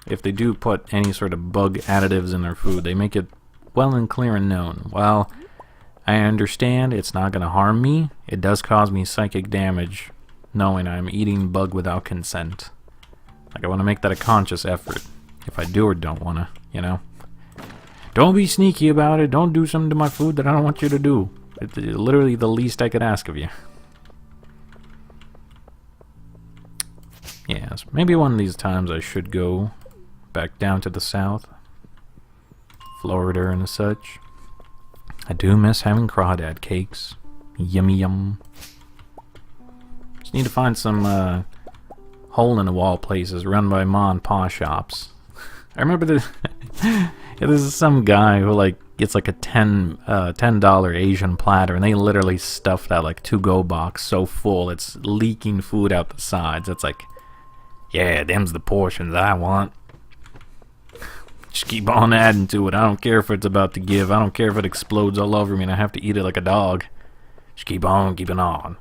if they do put any sort of bug additives in their food, they make it well and clear and known. While I understand it's not going to harm me, it does cause me psychic damage knowing I'm eating bug without consent. Like, I want to make that a conscious effort, if I do or don't want to, you know? Don't be sneaky about it, don't do something to my food that I don't want you to do. It's literally the least I could ask of you. Yes, maybe one of these times I should go back down to the south. Florida and such. I do miss having crawdad cakes. Yummy yum. Just need to find some hole-in-the-wall places run by ma and pa shops. I remember yeah, there's some guy who like gets like a $10 Asian platter, and they literally stuff that like to-go box so full it's leaking food out the sides. It's like, yeah, them's the portions I want. Just keep on adding to it. I don't care if it's about to give. I don't care if it explodes all over me and I have to eat it like a dog. Just keep on keeping on.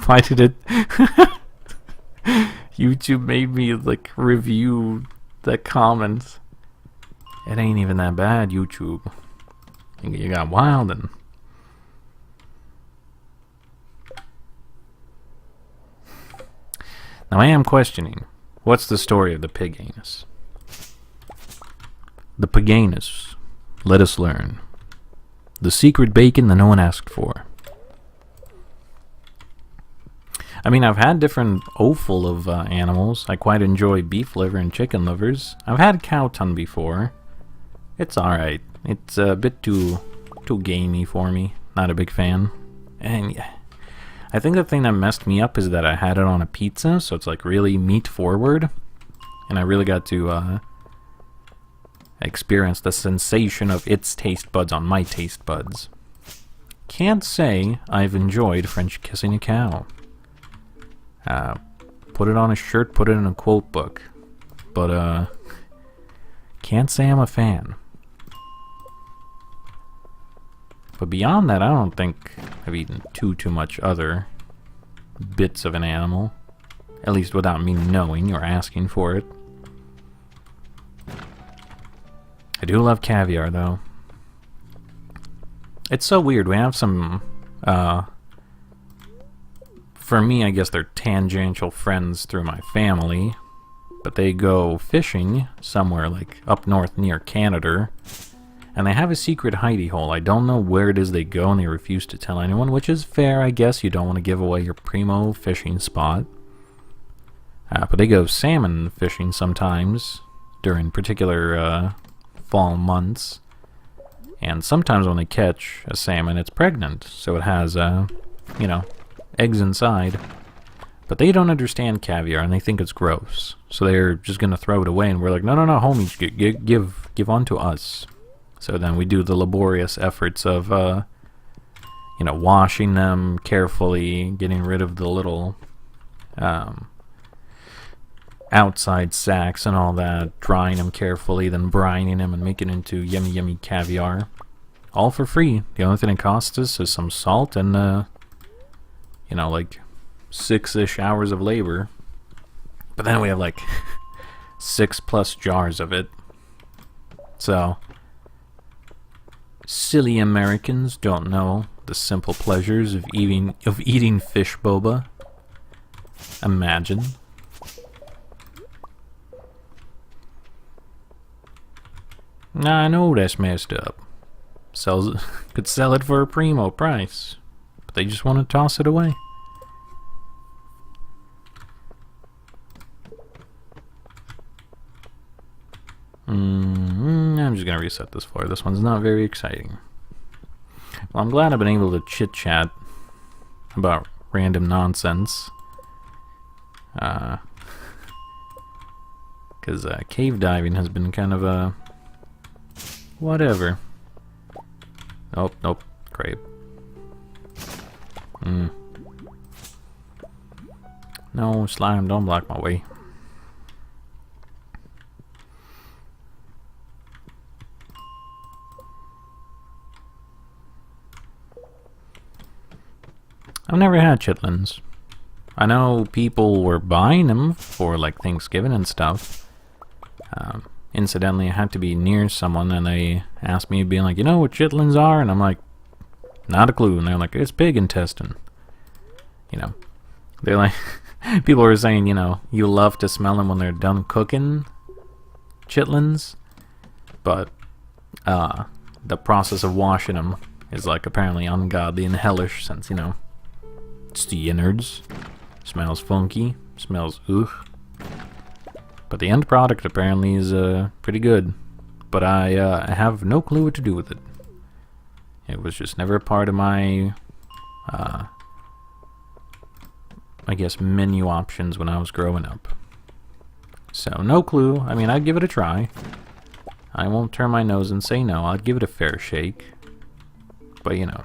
Why did it... YouTube made me, like, review the comments. It ain't even that bad, YouTube. You got wild and... Now I am questioning, what's the story of the pig anus? The pig anus, let us learn. The secret bacon that no one asked for. I mean, I've had different offal of animals. I quite enjoy beef liver and chicken livers. I've had cow tongue before. It's alright. It's a bit too gamey for me. Not a big fan. And yeah. I think the thing that messed me up is that I had it on a pizza, so it's like really meat forward, and I really got to experience the sensation of its taste buds on my taste buds. Can't say I've enjoyed French kissing a cow. Put it on a shirt, put it in a quote book, but can't say I'm a fan. But beyond that, I don't think I've eaten too much other bits of an animal. At least without me knowing or asking for it. I do love caviar, though. It's so weird. We have some, for me, I guess they're tangential friends through my family. But they go fishing somewhere, like, up north near Canada. And they have a secret hidey hole. I don't know where it is they go, and they refuse to tell anyone, which is fair, I guess. You don't want to give away your primo fishing spot. But they go salmon fishing sometimes during particular fall months. And sometimes when they catch a salmon, it's pregnant. So it has, you know, eggs inside. But they don't understand caviar, and they think it's gross. So they're just going to throw it away, and we're like, no, homies, give on to us. So then we do the laborious efforts of, you know, washing them carefully, getting rid of the little outside sacks and all that, drying them carefully, then brining them and making into yummy, yummy caviar. All for free. The only thing it costs us is some salt and, you know, like 6-ish hours of labor. But then we have like 6+ jars of it. So, silly Americans don't know the simple pleasures of eating fish boba. Imagine. I know that's messed up. Could sell it for a primo price, but they just want to toss it away. I'm just gonna reset this floor. This one's not very exciting. Well, I'm glad I've been able to chit-chat about random nonsense. Because cave diving has been kind of a... whatever. Oh, nope. Crepe. No, slime, don't block my way. I've never had chitlins. I know people were buying them for like Thanksgiving and stuff. Incidentally, I had to be near someone and they asked me, being like, you know what chitlins are? And I'm like, not a clue. And they're like, it's pig intestine. You know, they're like, people were saying, you know, you love to smell them when they're done cooking chitlins. But the process of washing them is like apparently ungodly and hellish since, you know, it's the innards. Smells funky. Smells ugh. But the end product apparently is pretty good. But I have no clue what to do with it. It was just never a part of my, I guess, menu options when I was growing up. So, no clue. I mean, I'd give it a try. I won't turn my nose and say no. I'd give it a fair shake. But, you know.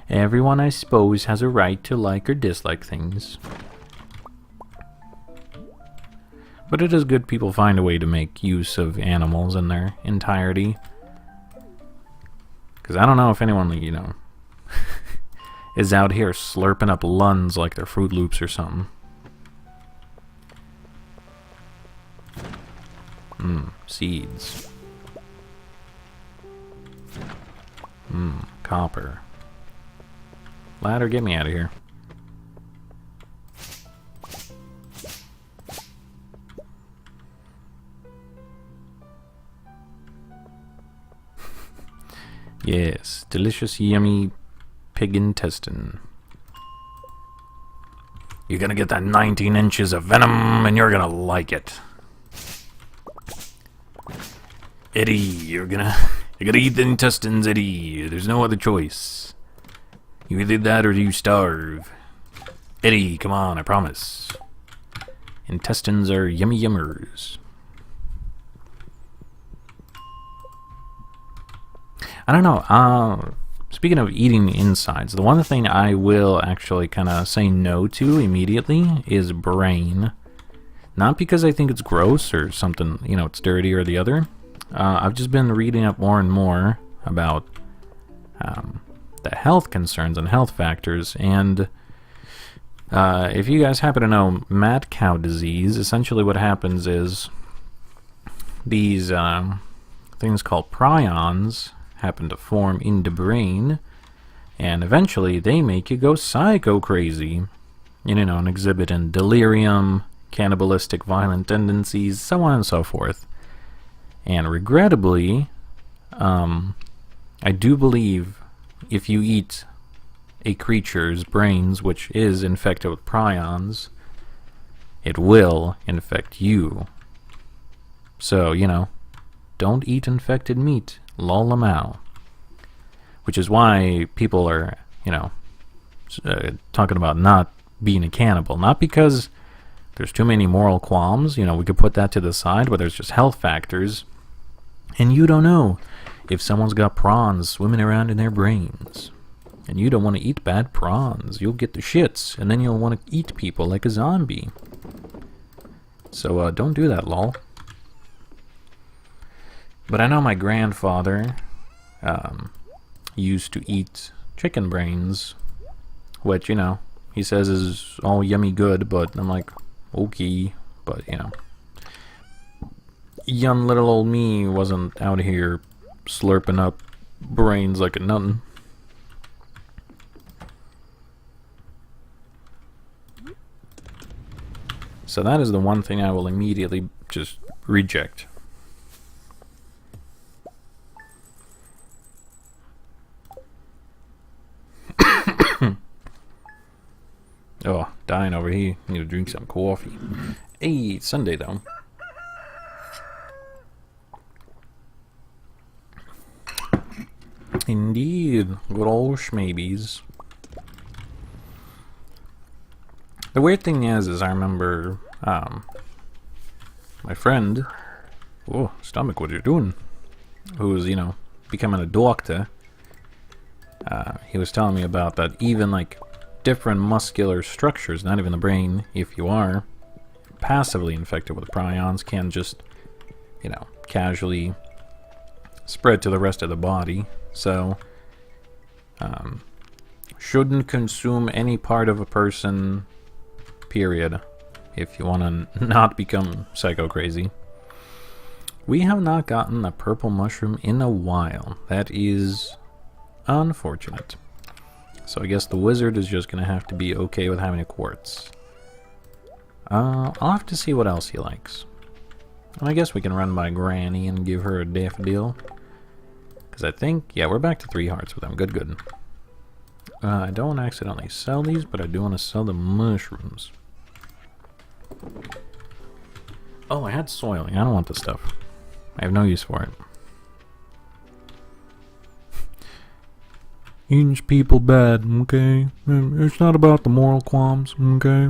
Everyone, I suppose, has a right to like or dislike things. But it is good people find a way to make use of animals in their entirety. Because I don't know if anyone, you know, is out here slurping up Lunds like they're Fruit Loops or something. Seeds. Copper. Ladder, get me out of here. Yes, delicious, yummy pig intestine. You're gonna get that 19 inches of venom, and you're gonna like it. Eddie, you're gonna eat the intestines, Eddie. There's no other choice. You either that or you starve. Eddie, come on, I promise. Intestines are yummy yummers. I don't know, speaking of eating the insides, the one thing I will actually kind of say no to immediately is brain. Not because I think it's gross or something, you know, it's dirty or the other. I've just been reading up more and more about the health concerns and health factors, and If you guys happen to know mad cow disease, essentially what happens is these things called prions happen to form in the brain, and eventually they make you go psycho crazy. You know, and exhibit in delirium, cannibalistic violent tendencies, so on and so forth. And regrettably, I do believe if you eat a creature's brains which is infected with prions, it will infect you. So, you know, don't eat infected meat. Lol 'em out. Which is why people are, you know, talking about not being a cannibal. Not because there's too many moral qualms, you know, we could put that to the side, but there's just health factors. And you don't know if someone's got prawns swimming around in their brains. And you don't want to eat bad prawns. You'll get the shits, and then you'll want to eat people like a zombie. So, don't do that, lol. But I know my grandfather used to eat chicken brains, which, you know, he says is all yummy good, but I'm like, okay, but, you know, young little old me wasn't out here slurping up brains like a nothing. So that is the one thing I will immediately just reject. Oh, dying over here. Need to drink some coffee. Hey, it's Sunday though. Indeed, good old schmabies. The weird thing is I remember, my friend, oh, stomach, what are you doing? Who was, you know, becoming a doctor. He was telling me about that even, like, different muscular structures, not even the brain, if you are passively infected with prions, can just, you know, casually spread to the rest of the body. So, shouldn't consume any part of a person, period, if you want to not become psycho crazy. We have not gotten a purple mushroom in a while. That is unfortunate. So I guess the wizard is just going to have to be okay with having a quartz. I'll have to see what else he likes. I guess we can run by Granny and give her a daffodil. Because I think, yeah, we're back to 3 hearts with them. Good, good. I don't want to accidentally sell these, but I do want to sell the mushrooms. Oh, I had soiling. I don't want this stuff. I have no use for it. Eating people bad, okay? It's not about the moral qualms, okay?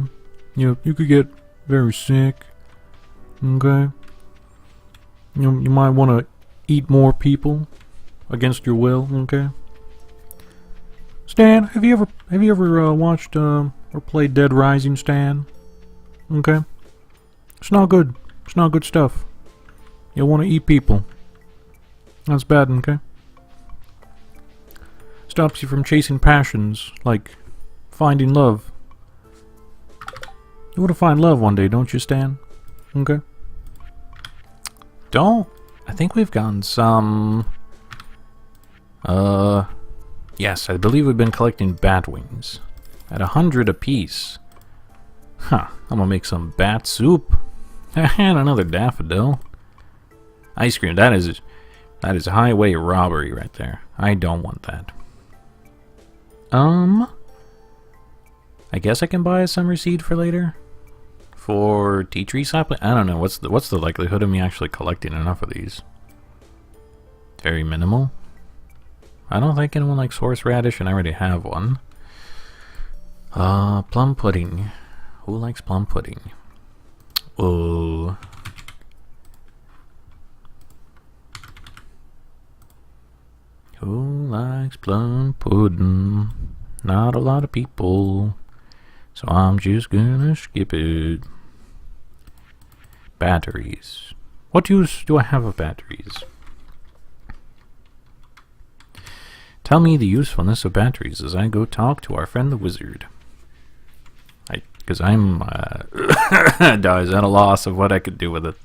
You could get very sick, okay? You might want to eat more people against your will, okay? Stan, have you ever watched or played Dead Rising, Stan? Okay? It's not good. It's not good stuff. You'll want to eat people. That's bad, okay? Stops you from chasing passions, like finding love. You want to find love one day, don't you, Stan? Okay? I think we've gotten some... Yes, I believe we've been collecting bat wings. At 100 apiece. Huh, I'm gonna make some bat soup. And another daffodil. Ice cream, that is highway robbery right there. I don't want that. I guess I can buy a summer seed for later? For tea tree sapling? I don't know, what's the likelihood of me actually collecting enough of these? Very minimal. I don't think anyone likes horseradish, and I already have one. Plum pudding. Who likes plum pudding? Oh. Who likes plum pudding? Not a lot of people. So I'm just gonna skip it. Batteries. What use do I have of batteries? Tell me the usefulness of batteries as I go talk to our friend the wizard. I Because I'm dies at a loss of what I could do with it.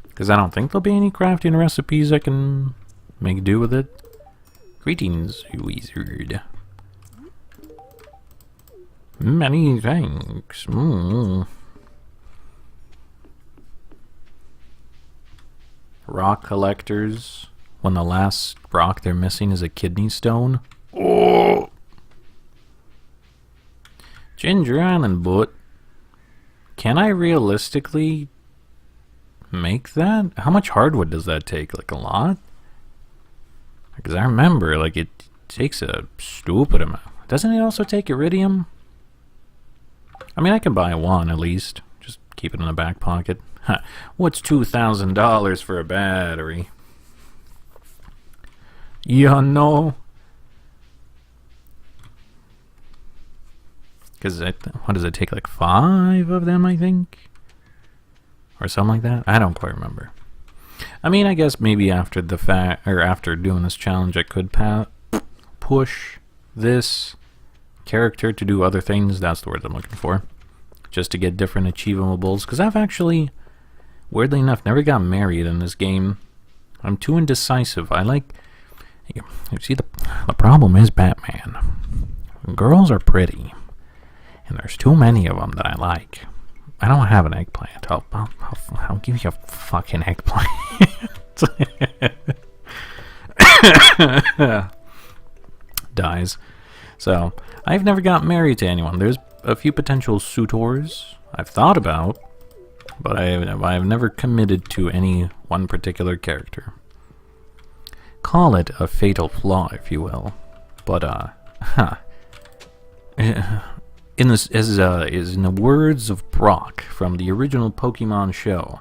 Because I don't think there'll be any crafting recipes I can make do with it. Greetings, wizard. Many thanks. Rock collectors. When the last rock they're missing is a kidney stone. Oh! Ginger Island boat. Can I realistically make that? How much hardwood does that take? Like a lot? Because I remember, like, it takes a stupid amount. Doesn't it also take iridium? I mean, I can buy one at least. Just keep it in the back pocket. What's $2,000 for a battery? You know? Because what does it take? Like 5 of them, I think? Or something like that? I don't quite remember. I mean, I guess maybe after the after doing this challenge, I could push this character to do other things. That's the word I'm looking for. Just to get different achievables. Because I've actually, weirdly enough, never got married in this game. I'm too indecisive. I like... You see, the problem is Batman. Girls are pretty. And there's too many of them that I like. I don't have an eggplant. I'll give you a fucking eggplant. Dies. So, I've never got married to anyone. There's a few potential suitors I've thought about, but I've never committed to any one particular character. Call it a fatal flaw, if you will. But, in the words of Brock from the original Pokemon show,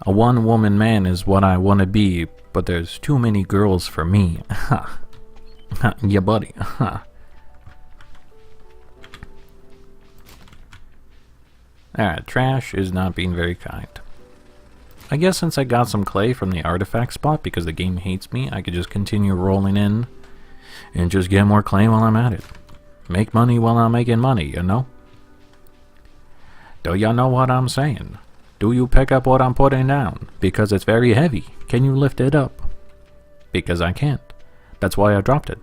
a one-woman man is what I want to be, but there's too many girls for me. Yeah, buddy. Alright, trash is not being very kind. I guess since I got some clay from the artifact spot because the game hates me, I could just continue rolling in and just get more clay while I'm at it. Make money while I'm making money, you know? Do ya know what I'm saying? Do you pick up what I'm putting down? Because it's very heavy. Can you lift it up? Because I can't. That's why I dropped it.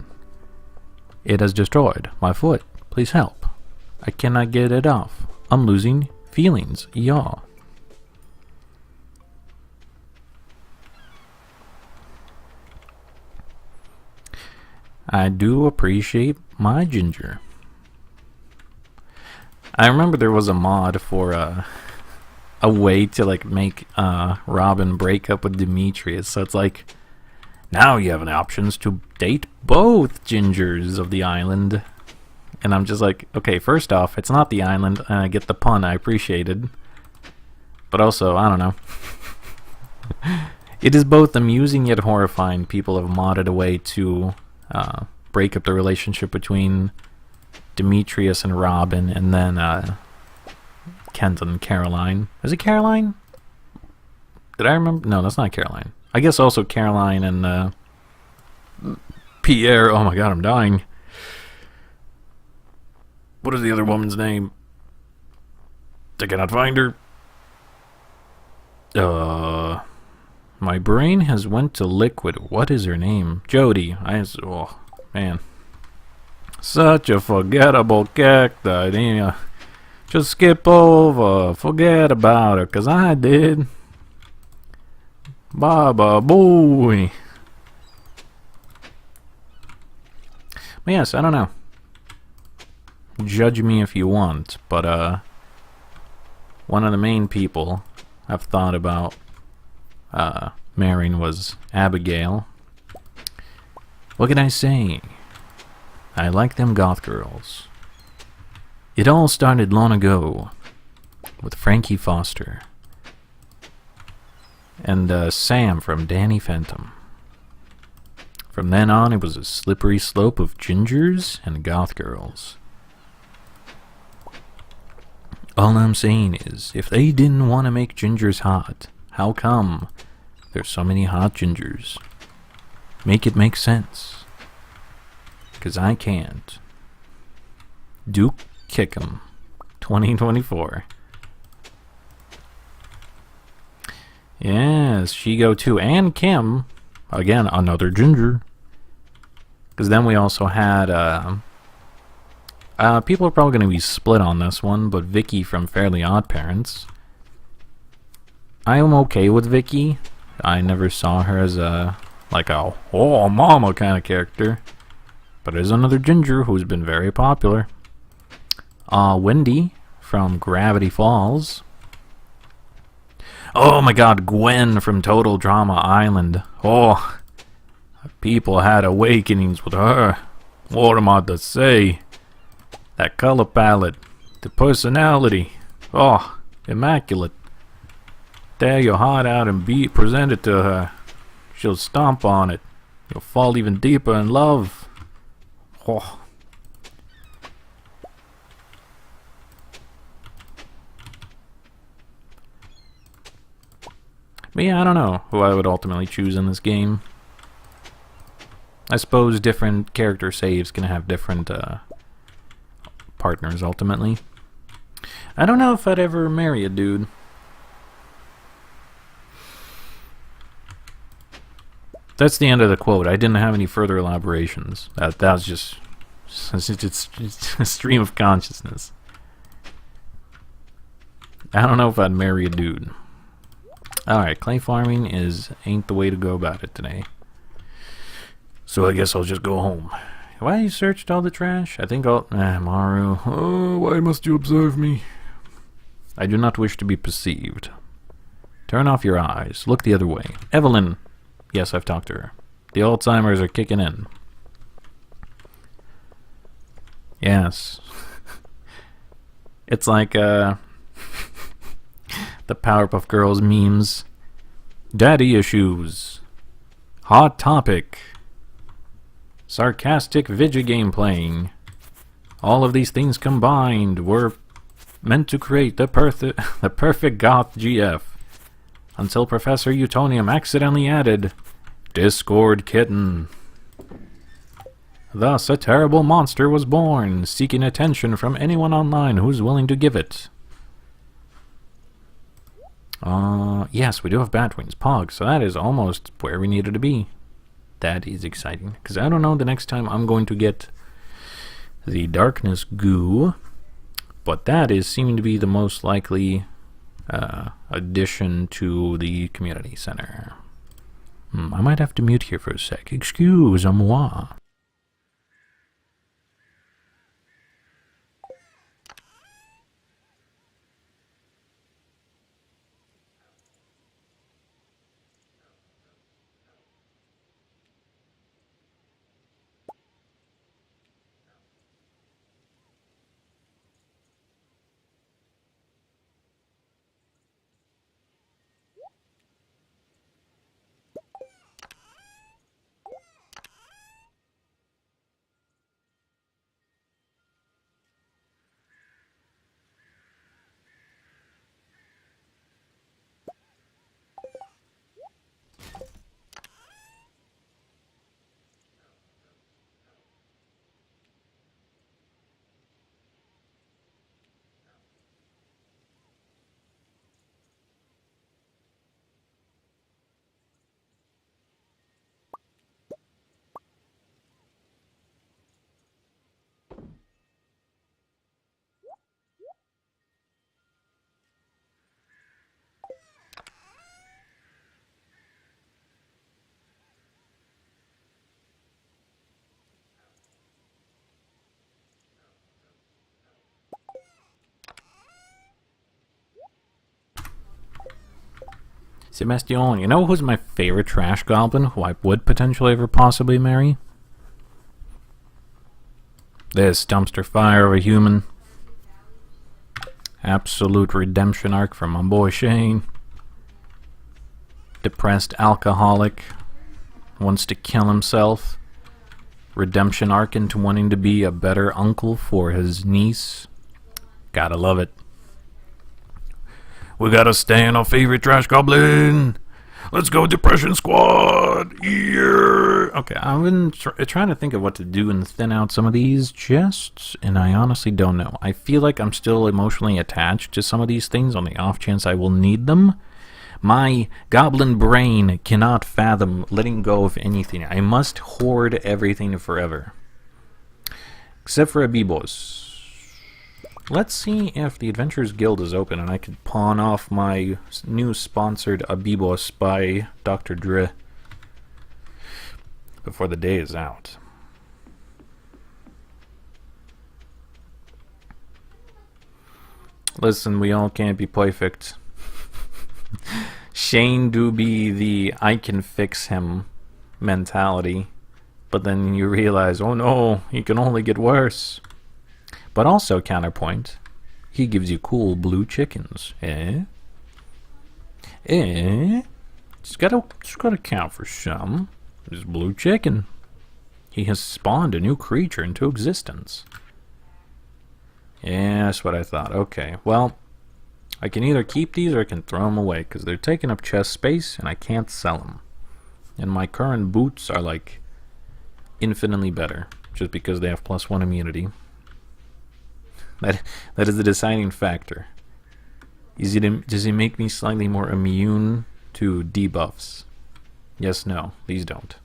It has destroyed my foot. Please help. I cannot get it off. I'm losing feelings, y'all. I do appreciate my ginger. I remember there was a mod for a way to like make Robin break up with Demetrius. So it's like now you have an options to date both gingers of the island. And I'm just like, okay, first off, it's not the island, and I get the pun, I appreciated. But also, I don't know. It is both amusing yet horrifying. People have modded a way to break up the relationship between Demetrius and Robin, and then Kent and Caroline. Is it Caroline? Did I remember? No, that's not Caroline. I guess also Caroline and Pierre. Oh my god, I'm dying. What is the other woman's name? I cannot find her. My brain has went to liquid. What is her name? Jody. Oh, man. Such a forgettable character. Just skip over. Forget about her, because I did. Baba boy. But yes, I don't know. Judge me if you want, but one of the main people I've thought about marrying was Abigail. What can I say? I like them goth girls. It all started long ago with Frankie Foster and Sam from Danny Phantom. From then on, it was a slippery slope of gingers and goth girls. All I'm saying is, if they didn't want to make gingers hot, how come there's so many hot gingers? Make it make sense. 'Cause I can't. Duke Kickham, 2024. Yes, Shigo too, and Kim. Again, another ginger. Because then we also had, people are probably going to be split on this one, but Vicky from Fairly Odd Parents. I am okay with Vicky. I never saw her as like a, oh, mama kind of character. But there's another ginger who's been very popular. Wendy from Gravity Falls. Oh my god, Gwen from Total Drama Island. Oh, people had awakenings with her. What am I to say? That color palette, the personality. Oh, immaculate. Tear your heart out and present it to her. She'll stomp on it. You'll fall even deeper in love. Oh. But yeah, I don't know who I would ultimately choose in this game. I suppose different character saves can have different partners ultimately. I don't know if I'd ever marry a dude. That's the end of the quote. I didn't have any further elaborations. That was just it's a stream of consciousness. I don't know if I'd marry a dude. Alright, clay farming ain't the way to go about it today. So I guess I'll just go home. Why you searched all the trash? I think I'll... Maru. Oh, why must you observe me? I do not wish to be perceived. Turn off your eyes. Look the other way. Evelyn. Yes, I've talked to her. The Alzheimer's are kicking in. Yes. It's like, the Powerpuff Girls memes. Daddy issues. Hot topic. Sarcastic video game playing. All of these things combined were meant to create the perfect goth GF. Until Professor Utonium accidentally added Discord Kitten. Thus, a terrible monster was born, seeking attention from anyone online who's willing to give it. Yes, we do have Batwings, Pog, so that is almost where we needed to be. That is exciting, because I don't know the next time I'm going to get the Darkness Goo, but that is seeming to be the most likely addition to the community center. I might have to mute here for a sec. Excuse-moi. Sebastian, you know who's my favorite trash goblin who I would potentially ever possibly marry? This dumpster fire of a human. Absolute redemption arc from my boy Shane. Depressed alcoholic. Wants to kill himself. Redemption arc into wanting to be a better uncle for his niece. Gotta love it. We gotta stand our favorite trash goblin. Let's go, Depression Squad! Yeah! Okay, I've been trying to think of what to do and thin out some of these chests, and I honestly don't know. I feel like I'm still emotionally attached to some of these things on the off chance I will need them. My goblin brain cannot fathom letting go of anything. I must hoard everything forever. Except for Abibos. Let's see if the Adventurers Guild is open and I could pawn off my new sponsored Abibos by Dr. Dre before the day is out. Listen, we all can't be perfect. Shane do be the I can fix him mentality, but then you realize, oh no, he can only get worse. But also, counterpoint, he gives you cool blue chickens, eh? Eh? Just gotta count for some. This blue chicken. He has spawned a new creature into existence. Yeah, that's what I thought. Okay, well, I can either keep these or I can throw them away, because they're taking up chest space and I can't sell them. And my current boots are like infinitely better, just because they have +1 immunity. That is the deciding factor. Does it make me slightly more immune to debuffs? Yes, no, these don't.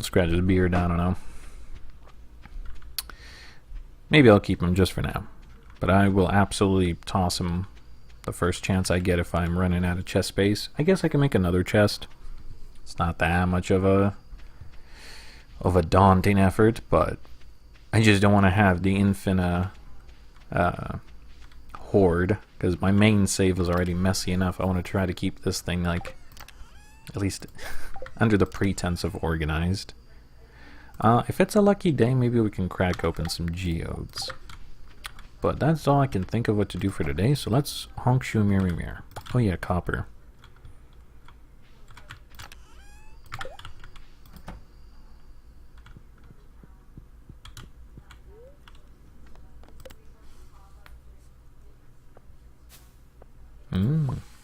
Scratch his beard, I don't know. Maybe I'll keep him just for now. But I will absolutely toss him the first chance I get if I'm running out of chest space. I guess I can make another chest. It's not that much of a daunting effort, but I just don't want to have the infinite hoard, because my main save was already messy enough. I want to try to keep this thing, like, at least under the pretense of organized. If it's a lucky day, maybe we can crack open some geodes. But that's all I can think of what to do for today, so let's honk shoe mirror mirror. Oh yeah, copper.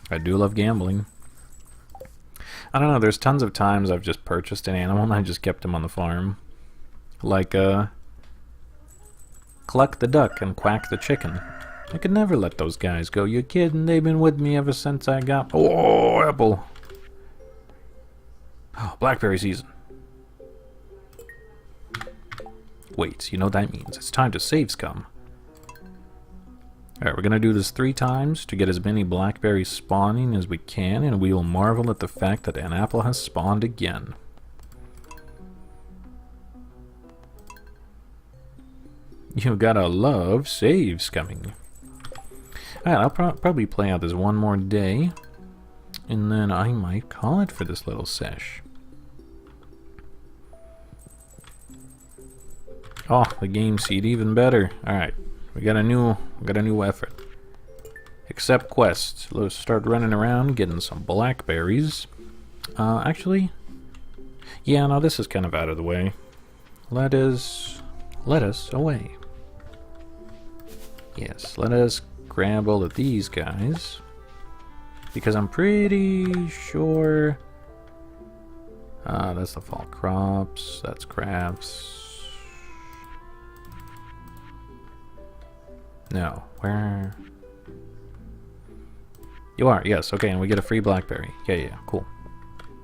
I do love gambling. I don't know, there's tons of times I've just purchased an animal and I just kept him on the farm. Like, cluck the duck and quack the chicken. I could never let those guys go. You kidding? They've been with me ever since I got... Oh, apple! Oh, blackberry season. Wait, you know what that means. It's time to save scum. Alright, we're gonna do this 3 times to get as many blackberries spawning as we can, and we will marvel at the fact that an apple has spawned again. You gotta love saves coming. Alright, I'll probably play out this one more day, and then I might call it for this little sesh. Oh, the game seed even better. Alright. We got a new effort. Accept quest. Let's start running around getting some blackberries. Actually, yeah, no, this is kind of out of the way. Let us away. Yes, let us grab all of these guys, because I'm pretty sure that's the fall crops. That's crafts. No, where? You are, yes, okay, and we get a free blackberry. Yeah, cool.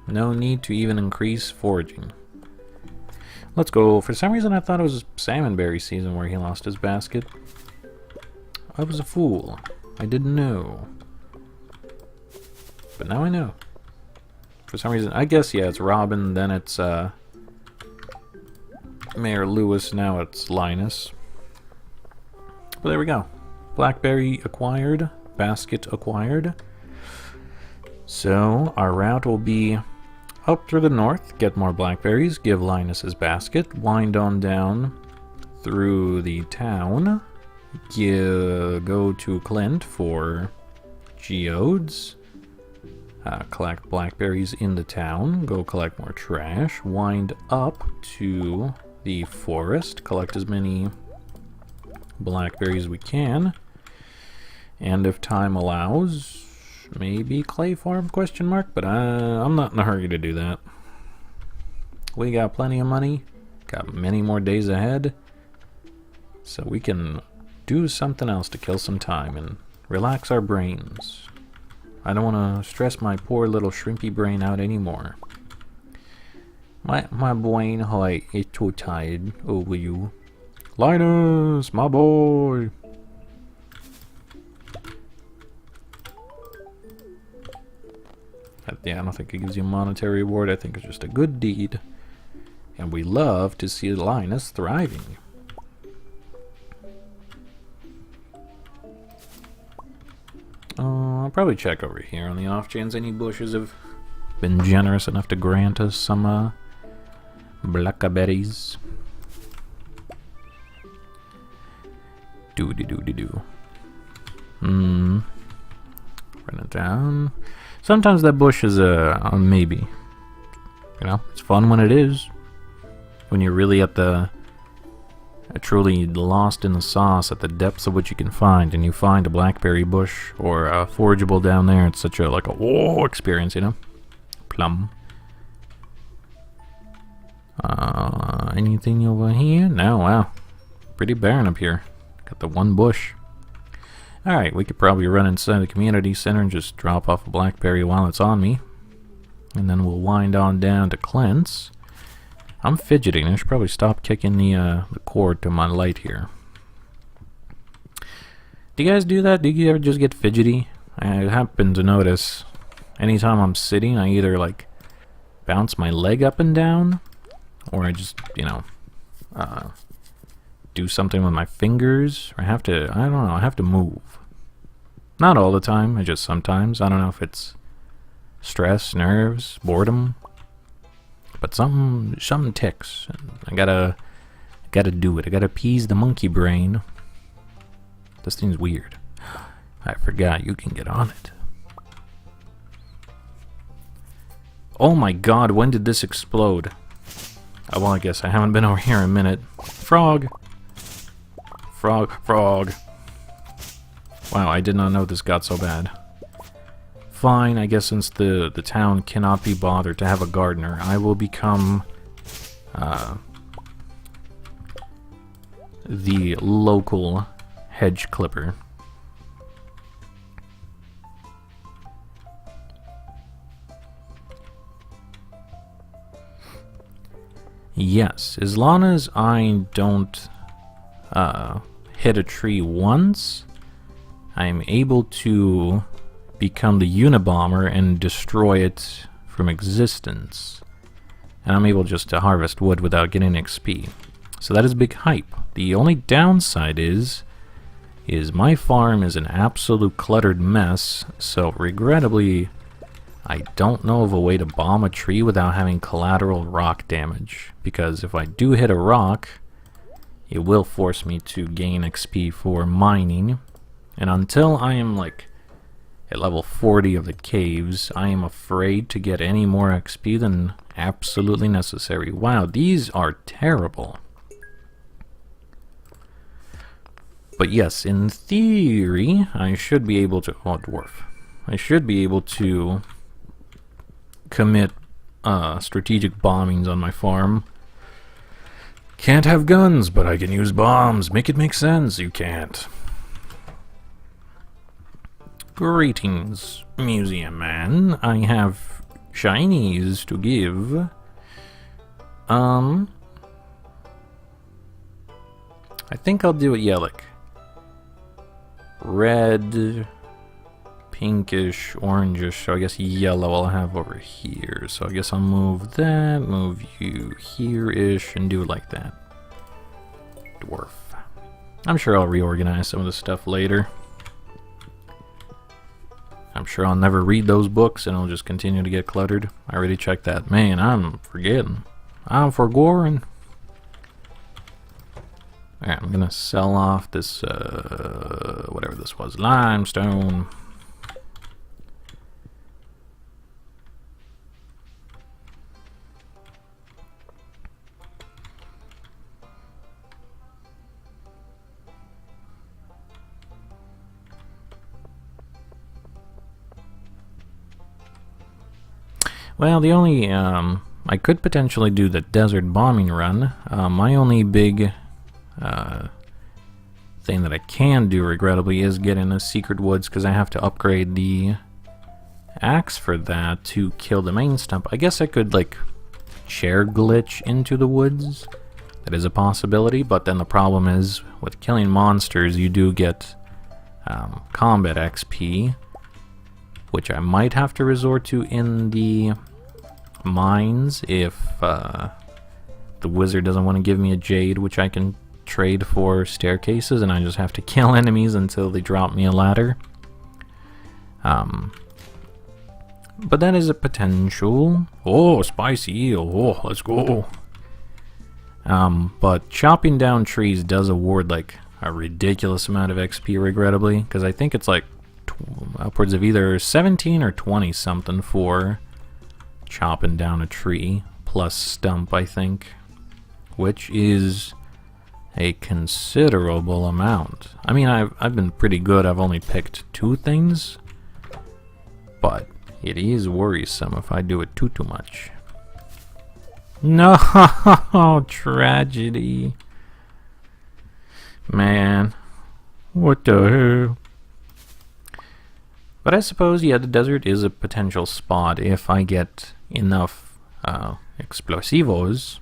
No need to even increase foraging. Let's go. For some reason I thought it was salmonberry season where he lost his basket. I was a fool. I didn't know. But now I know. For some reason, I guess, yeah, it's Robin, then it's Mayor Lewis, now it's Linus. Well, there we go. Blackberry acquired. Basket acquired. So, our route will be up through the north, get more blackberries, give Linus his basket, wind on down through the town, go to Clint for geodes, collect blackberries in the town, go collect more trash, wind up to the forest, collect as many blackberries we can. And if time allows, maybe clay farm, question mark, but I'm not in a hurry to do that. We got plenty of money, got many more days ahead, so we can do something else to kill some time and relax our brains. I don't want to stress my poor little shrimpy brain out anymore. My brain is too tired over you. Linus, my boy! Yeah, I don't think it gives you a monetary reward. I think it's just a good deed. And we love to see Linus thriving. I'll probably check over here on the off chance any bushes have been generous enough to grant us some blackberries. Run it down. Sometimes that bush is a maybe. You know, it's fun when it is. When you're really at the truly lost in the sauce at the depths of what you can find, and you find a blackberry bush or a forageable down there, it's such a like a whoa experience, you know. Plum. Anything over here? No, wow. Pretty barren up here. Got the one bush. Alright, we could probably run inside the community center and just drop off a blackberry while it's on me. And then we'll wind on down to Clint's. I'm fidgeting. I should probably stop kicking the cord to my light here. Do you guys do that? Do you ever just get fidgety? I happen to notice anytime I'm sitting, I either like bounce my leg up and down, or I just, you know, do something with my fingers. Or I have to, I don't know, I have to move. Not all the time, I just sometimes. I don't know if it's stress, nerves, boredom. But something ticks. I gotta do it. I gotta appease the monkey brain. This thing's weird. I forgot you can get on it. Oh my god, when did this explode? Oh, well, I guess I haven't been over here in a minute. Frog! Frog, frog. Wow, I did not know this got so bad. Fine, I guess since the town cannot be bothered to have a gardener, I will become the local hedge clipper. Yes, as long as I don't hit a tree once, I'm able to become the Unabomber and destroy it from existence. And I'm able just to harvest wood without getting XP. So that is big hype. The only downside is my farm is an absolute cluttered mess, so regrettably I don't know of a way to bomb a tree without having collateral rock damage. Because if I do hit a rock, it will force me to gain XP for mining. And until I am like at level 40 of the caves, I am afraid to get any more XP than absolutely necessary. Wow, these are terrible. But yes, in theory, I should be able to... Oh, dwarf. I should be able to commit strategic bombings on my farm. Can't have guns, but I can use bombs. Make it make sense. You can't. Greetings, museum man. I have shinies to give. I think I'll do it, yeah, like red, pinkish, orangish, so I guess yellow I'll have over here. So I guess I'll move that, move you here-ish, and do it like that. Dwarf. I'm sure I'll reorganize some of this stuff later. I'm sure I'll never read those books and it'll just continue to get cluttered. I already checked that. Man, I'm forgetting. I'm forgoing. Alright, I'm gonna sell off this, whatever this was, limestone. Well, the only, I could potentially do the desert bombing run. My only big thing that I can do, regrettably, is get in the secret woods, because I have to upgrade the axe for that to kill the main stump. I guess I could, like, chair glitch into the woods. That is a possibility, but then the problem is, with killing monsters, you do get combat XP, which I might have to resort to in the mines if the wizard doesn't want to give me a jade, which I can trade for staircases, and I just have to kill enemies until they drop me a ladder. But that is a potential. Oh, spicy eel. Oh, let's go. But chopping down trees does award like a ridiculous amount of XP, regrettably, because I think it's like upwards of either 17 or 20 something for chopping down a tree plus stump, I think, which is a considerable amount. I mean, I've been pretty good. I've only picked 2 things, but it is worrisome if I do it too much. No, tragedy. Man, what the hell? But I suppose, yeah, the desert is a potential spot. If I get enough explosivos,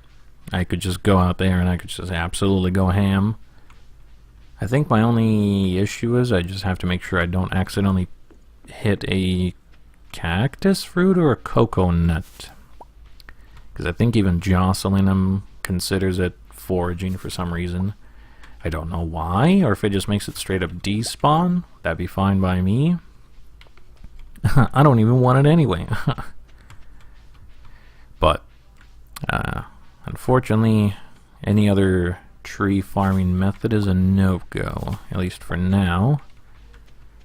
I could just go out there and I could just absolutely go ham. I think my only issue is I just have to make sure I don't accidentally hit a cactus fruit or a coconut. Because I think even jostling them considers it foraging for some reason. I don't know why, or if it just makes it straight up despawn, that'd be fine by me. I don't even want it anyway. But, unfortunately, any other tree farming method is a no-go, at least for now.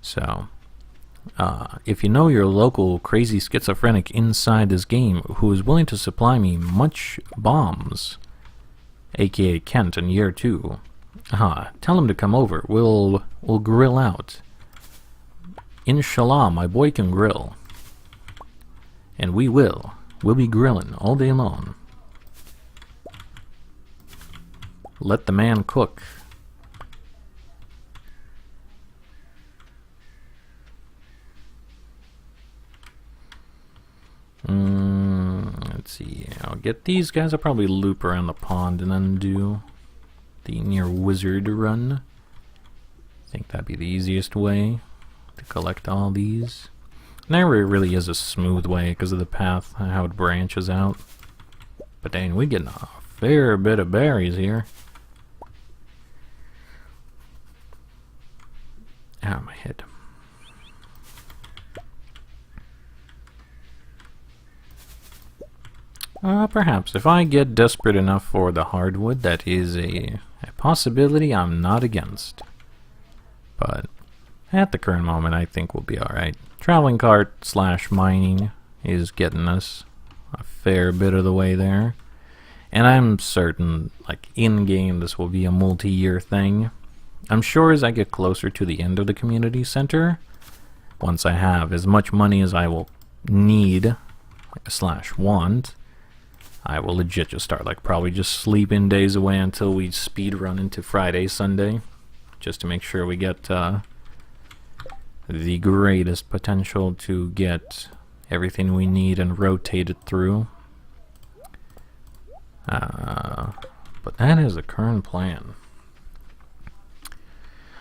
So, if you know your local crazy schizophrenic inside this game who is willing to supply me much bombs, aka Kent in year 2, tell him to come over. We'll grill out. Inshallah, my boy can grill. And we will. We'll be grilling all day long. Let the man cook. Let's see. I'll get these guys. I'll probably loop around the pond and then do the near wizard run. I think that'd be the easiest way to collect all these. Never really is a smooth way because of the path, how it branches out. But dang, we're getting a fair bit of berries here. Ow, my head. Perhaps. If I get desperate enough for the hardwood, that is a possibility I'm not against. But at the current moment, I think we'll be alright. Traveling cart / mining is getting us a fair bit of the way there. And I'm certain, like, in-game, this will be a multi-year thing. I'm sure as I get closer to the end of the community center, once I have as much money as I will need / want, I will legit just start, like, probably just sleeping days away until we speed run into Friday, Sunday, just to make sure we get the greatest potential to get everything we need and rotate it through. But that is the current plan.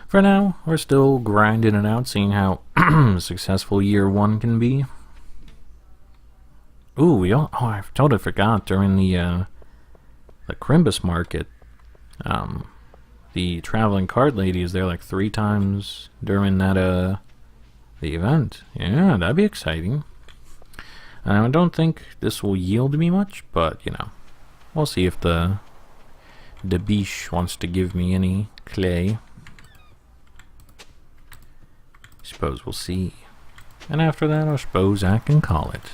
For now, we're still grinding it out, seeing how successful year 1 can be. Ooh, I totally forgot during the Crimbus market. The traveling cart lady is there like 3 times during that the event. Yeah, that'd be exciting. I don't think this will yield me much, but you know, we'll see if the biche wants to give me any clay. Suppose we'll see. And after that, I suppose I can call it.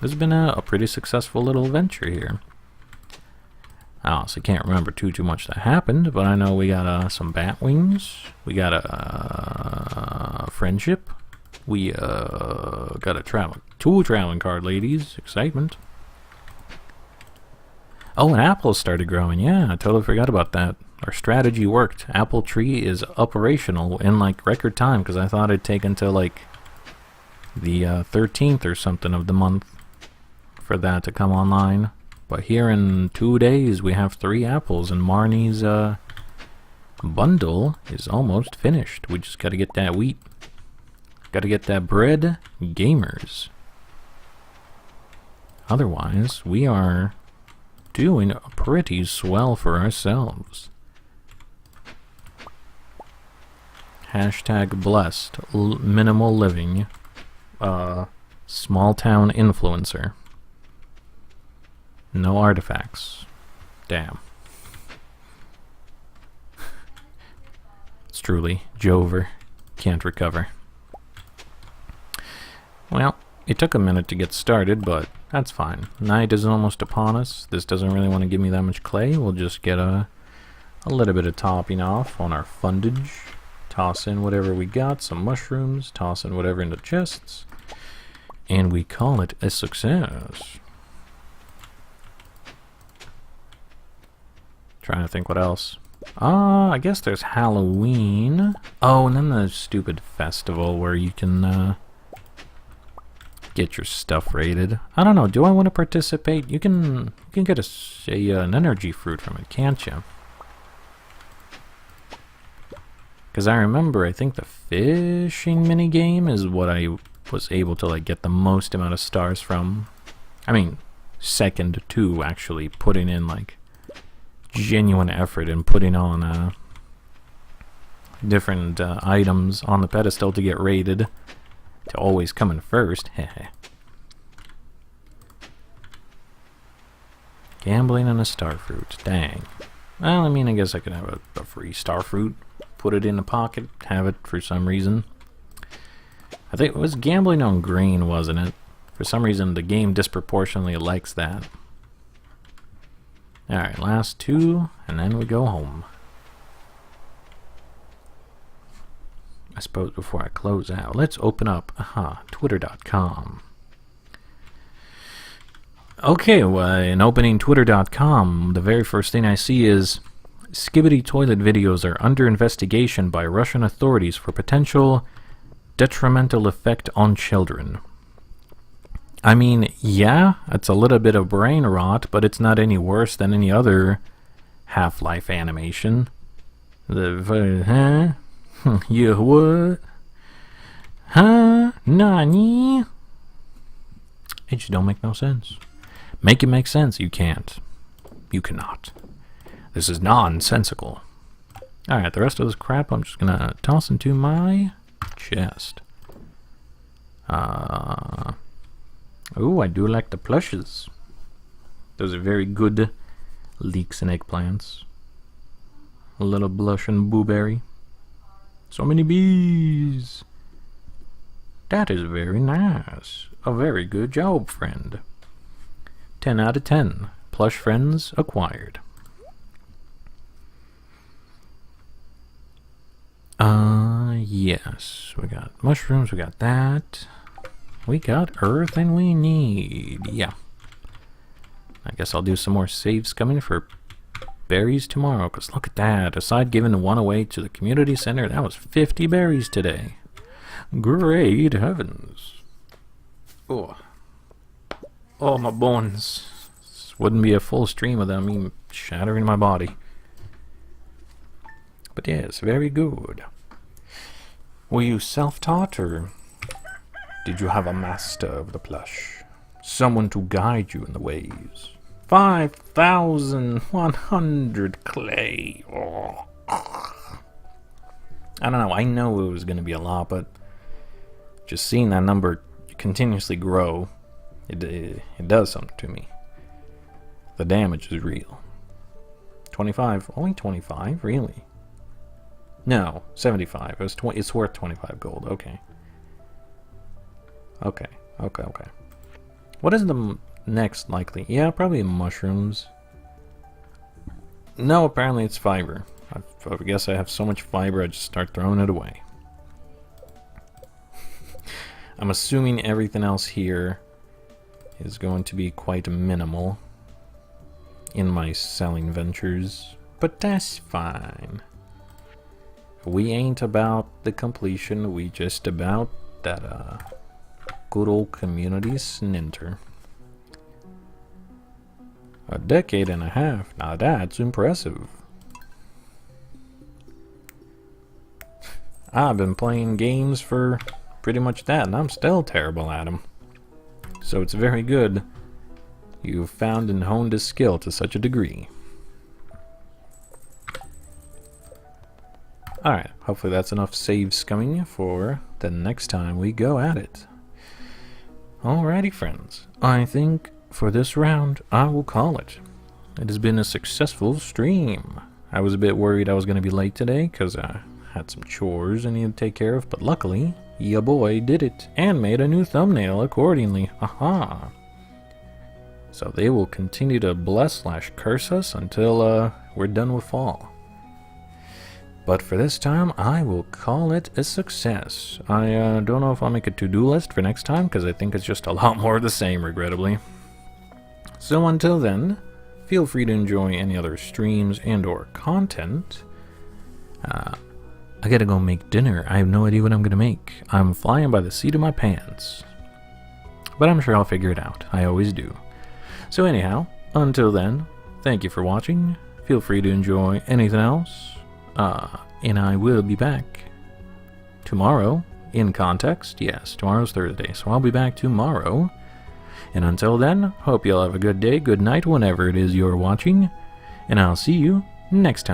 This has been a pretty successful little venture here. I honestly can't remember too much that happened, but I know we got some bat wings. We got a friendship. We got a tool traveling card, ladies. Excitement. Oh, an apple started growing. Yeah, I totally forgot about that. Our strategy worked. Apple tree is operational in like record time, because I thought it'd take until like the 13th or something of the month for that to come online. But here in 2 days we have 3 apples, and Marnie's bundle is almost finished. We just gotta get that wheat. Gotta get that bread, gamers. Otherwise, we are doing pretty swell for ourselves. Hashtag blessed. Minimal living. Small town influencer. No artifacts. Damn. It's truly Jover. Can't recover. Well, it took a minute to get started, but that's fine. Night is almost upon us. This doesn't really want to give me that much clay. We'll just get a little bit of topping off on our fundage. Toss in whatever we got, some mushrooms, toss in whatever into chests, and we call it a success. Trying to think what else. I guess there's Halloween. Oh, and then the stupid festival where you can get your stuff rated. I don't know, do I want to participate? You can get an energy fruit from it, can't you? Because I remember, I think the fishing minigame is what I was able to like get the most amount of stars from. I mean, second to actually putting in like genuine effort in putting on different items on the pedestal to get rated, to always come in first. Gambling on a star fruit. Dang. Well, I mean, I guess I could have a free star fruit. Put it in the pocket, have it for some reason. I think it was gambling on green, wasn't it? For some reason, the game disproportionately likes that. Alright, last 2, and then we go home. I suppose before I close out, let's open up twitter.com. Okay, well, in opening twitter.com, the very first thing I see is Skibbity toilet videos are under investigation by Russian authorities for potential detrimental effect on children. I mean, yeah, it's a little bit of brain rot, but it's not any worse than any other Half-Life animation. Huh? You what? Huh? Nani? It just don't make no sense. Make it make sense. You can't. You cannot. This is nonsensical. Alright, the rest of this crap I'm just gonna toss into my chest. Ooh, I do like the plushes. Those are very good leeks and eggplants. A little blush and blueberry. So many bees. That is very nice. A very good job, friend. 10 out of 10. Plush friends acquired. Yes. We got mushrooms, we got that. We got everything we need. Yeah. I guess I'll do some more saves coming for berries tomorrow, because look at that. Aside giving one away to the community center, that was 50 berries today. Great heavens. Oh. Oh, my bones. This wouldn't be a full stream of them even shattering my body. But yes, very good. Were you self-taught, or did you have a master of the plush? Someone to guide you in the ways? 5,100 clay. Oh. I don't know, I know it was going to be a lot, but just seeing that number continuously grow, it does something to me. The damage is real. 25, only 25, really? No, 75. It's worth 25 gold. Okay. Okay. What is the next likely? Yeah, probably mushrooms. No, apparently it's fiber. I guess I have so much fiber I just start throwing it away. I'm assuming everything else here is going to be quite minimal in my selling ventures, but that's fine. We ain't about the completion, we just about that good old community sninter. A decade and a half, now that's impressive. I've been playing games for pretty much that, and I'm still terrible at them. So it's very good you've found and honed a skill to such a degree. Alright, hopefully that's enough save scumming for the next time we go at it. Alrighty friends, I think for this round I will call it. It has been a successful stream. I was a bit worried I was going to be late today because I had some chores I needed to take care of, but luckily, ya boy did it and made a new thumbnail accordingly. Haha. So they will continue to bless/curse us until we're done with fall. But for this time, I will call it a success. I don't know if I'll make a to-do list for next time, because I think it's just a lot more of the same, regrettably. So until then, feel free to enjoy any other streams and or content. I gotta go make dinner. I have no idea what I'm gonna make. I'm flying by the seat of my pants. But I'm sure I'll figure it out. I always do. So anyhow, until then, thank you for watching. Feel free to enjoy anything else. And I will be back tomorrow, in context. Yes, tomorrow's Thursday, so I'll be back tomorrow. And until then, hope you'll have a good day, good night, whenever it is you're watching. And I'll see you next time.